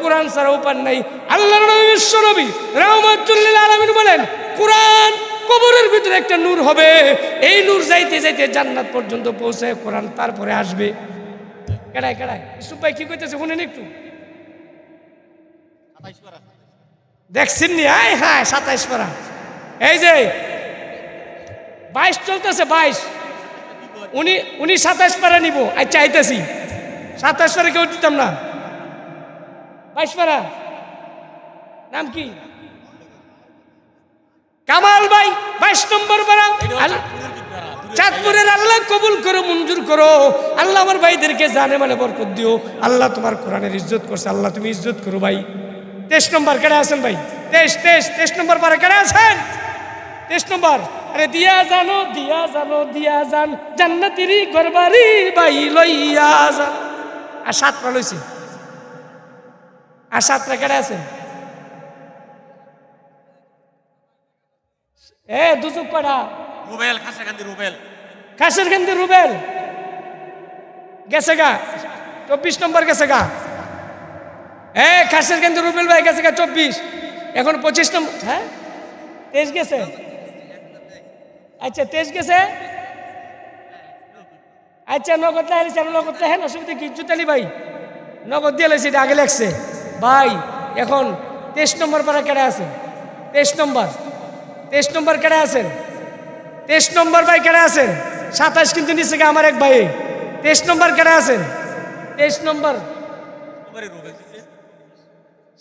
কোরআন ছাড়া উপায় নাই। আল্লাহ নবী বিশ্ব নবী রাহমাতুল লিল আলামিন বলেন, কোরআন কবরের ভিতরে একটা নূর হবে, এই নূর যাইতে যাইতে জান্নাত পর্যন্ত পৌঁছায়, কোরআন তারপরে আসবে। কেডায় ইসুফ ভাই কি কইতেছে শুনেন একটু। দেখছেন নি? হ্যাঁ 27 পারা। এই যে 22 চলতেছে, 22 উনি 27 পারা নিব। আচ্ছা আইতেছি, 27 পারা কেউ দিতাম না। 22 পারা নাম কি? কামাল ভাই 22 নম্বর পারা। চাঁদপুরের আল্লাহ কবুল করো, মঞ্জুর করো। আল্লাহ আমার ভাইদেরকে জানে মানে বরকত দিও। আল্লাহ তোমার কোরআনের ইজ্জত করছে, আল্লাহ তুমি ইজ্জত করো ভাই। 23 নম্বর কেডা আছেন ভাই? 23 নম্বর পারা কেডা আছেন? 23 নম্বর। আরে দিয়া জানো দিয়া জান, জান্নাতেরি গরবারি বাই লইয়া যান। আর 7টা লইছে। আর 7টা কেডা আছেন? দুজক কড়া রুবেল, খাসের খান্দি রুবেল গেছে গা, 24 নম্বর গেছে গা। খাসের খান্দি রুবেল ভাই গেছে গা 24। এখন 25 নম্বর। হ্যাঁ 23 গেছে। আচ্ছা 23 গেছে। আচ্ছা নগদ লাইছে, নগদ হ্যাঁ অসুবিধা কি? ইজ্জত আলী ভাই নগদ দিয়ে লাইছে, এটা আগে লাগছে ভাই। এখন 23 নম্বর পারা কেডা আছে? 23 নম্বর কেডা আছেন? 23 নম্বর ভাই কেডা আছেন? 27 কিন্তু নিচে গা আমার এক ভাই। 23 নম্বর কেডা আছেন? 23 নম্বর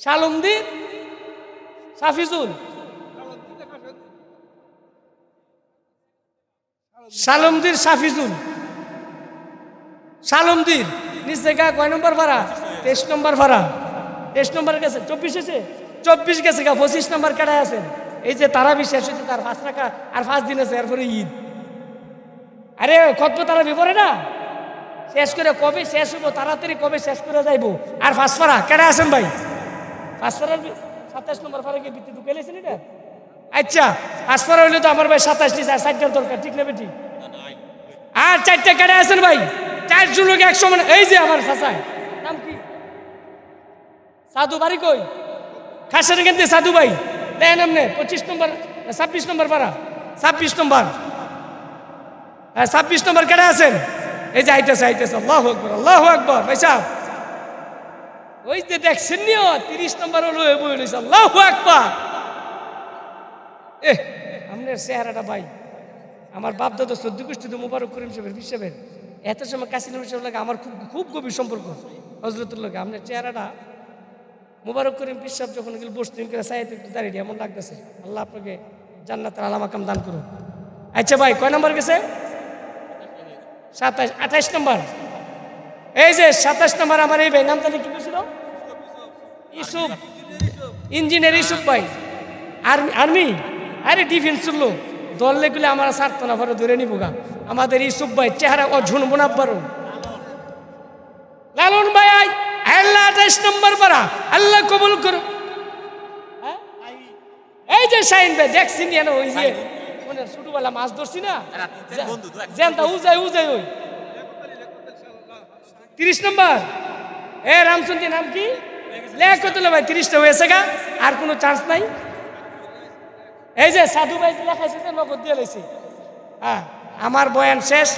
শালমদ্বীর সাফিজুল, শালমদ্বীর সাফিজুল, শালমদ্বীর নিচে গা কয় নম্বর ভাড়া? 23 নম্বর ভাড়া। 23 নম্বর গেছে। 24 এসে 24 গেছে গা। 25 নম্বর কেডায় আছেন? এই যে তারা শেষ হয়েছে, তার 5 টাকা আর 5 দিন আছে, এরপরে ঈদ। আরে কত তারা বিপরে না শেষ করে কবে শেষ হবো, তাড়াতাড়ি কবে শেষ করে যাইবো। আর 5 পারা কেডা আছেন ভাই? 5 পারার 27 নম্বর পারা কি বিদ্যুৎ ঢুকেলেছেন এটা? আচ্ছা 5 পারা হইলে তো আমার ভাই 27 নিচে আর 4টার দরকার, ঠিক না বেটি? আর 4টা কেডা আছেন ভাই? 4 জন লোক একসঙ্গে। এই যে আমার চাচা, নাম কি? সাধু বাড়ি কই? খাসের কেন্দ্রে সাধু ভাই দেন এমনি। 25 নম্বর 26 নম্বর পারা। 26 নম্বর 26 নম্বর কেডা আছেন? এই যে আইতেছে আল্লাহু আকবার, আল্লাহু আকবার। ভাই সাহেব ওই যে দেখছেন নিও 30 নম্বর হলো বই রইছে, আল্লাহু আকবার। আপনার চেহারাটা ভাই, আমার বাপ দাদা 14 গোষ্ঠী তো মুবারক করিম সাহেবের হিসেবে এত সময় কাসিম সাহেব লাগে আমার খুব খুব গভীর সম্পর্ক হযরতুল লাগে। আপনার চেহারাটা মুবারক করিম পীর সাহেব যখন গেল বসতেন করে সাইতে একটু দাঁড়িয়ে এমন লাগতেছে। আল্লাহ আপনাকে জান্নাতের আলা মাকাম দান করুন। আচ্ছা ভাই কয় নম্বর গেছে? 27 28 নম্বর। এই যে 27 নম্বর আমার এই ভাই নাম জানি কি বলছিল? ইউসুফ, ইঞ্জিনিয়ার ইউসুফ ভাই। আর্মি আরে ডিফেন্স চললো দললে গুলি আমার ছাড়তো না পরে ধরে নিব গা আমাদের ইসুফ ভাই চেহারা অঝুন বোনাব্বারও লালন ভাই আল্লাহ 28 নম্বর পারা আল্লাহ কবুল করো হ্যাঁ? এই যে শাইন ভাই দেখছি নি ওই যে মনে ছোটবেলা মাছ ধরছি না জেনটা উজাই ওই 30 নম্বর এ রামচন্দ্র নাম কি লেখ কত ভাই 30টা হয়েছে গা আর কোনো চান্স নাই এই যে সাধু ভাই লেখাইছে যে নগদ দিয়ে লাইছি হ্যাঁ আমার বয়ান শেষ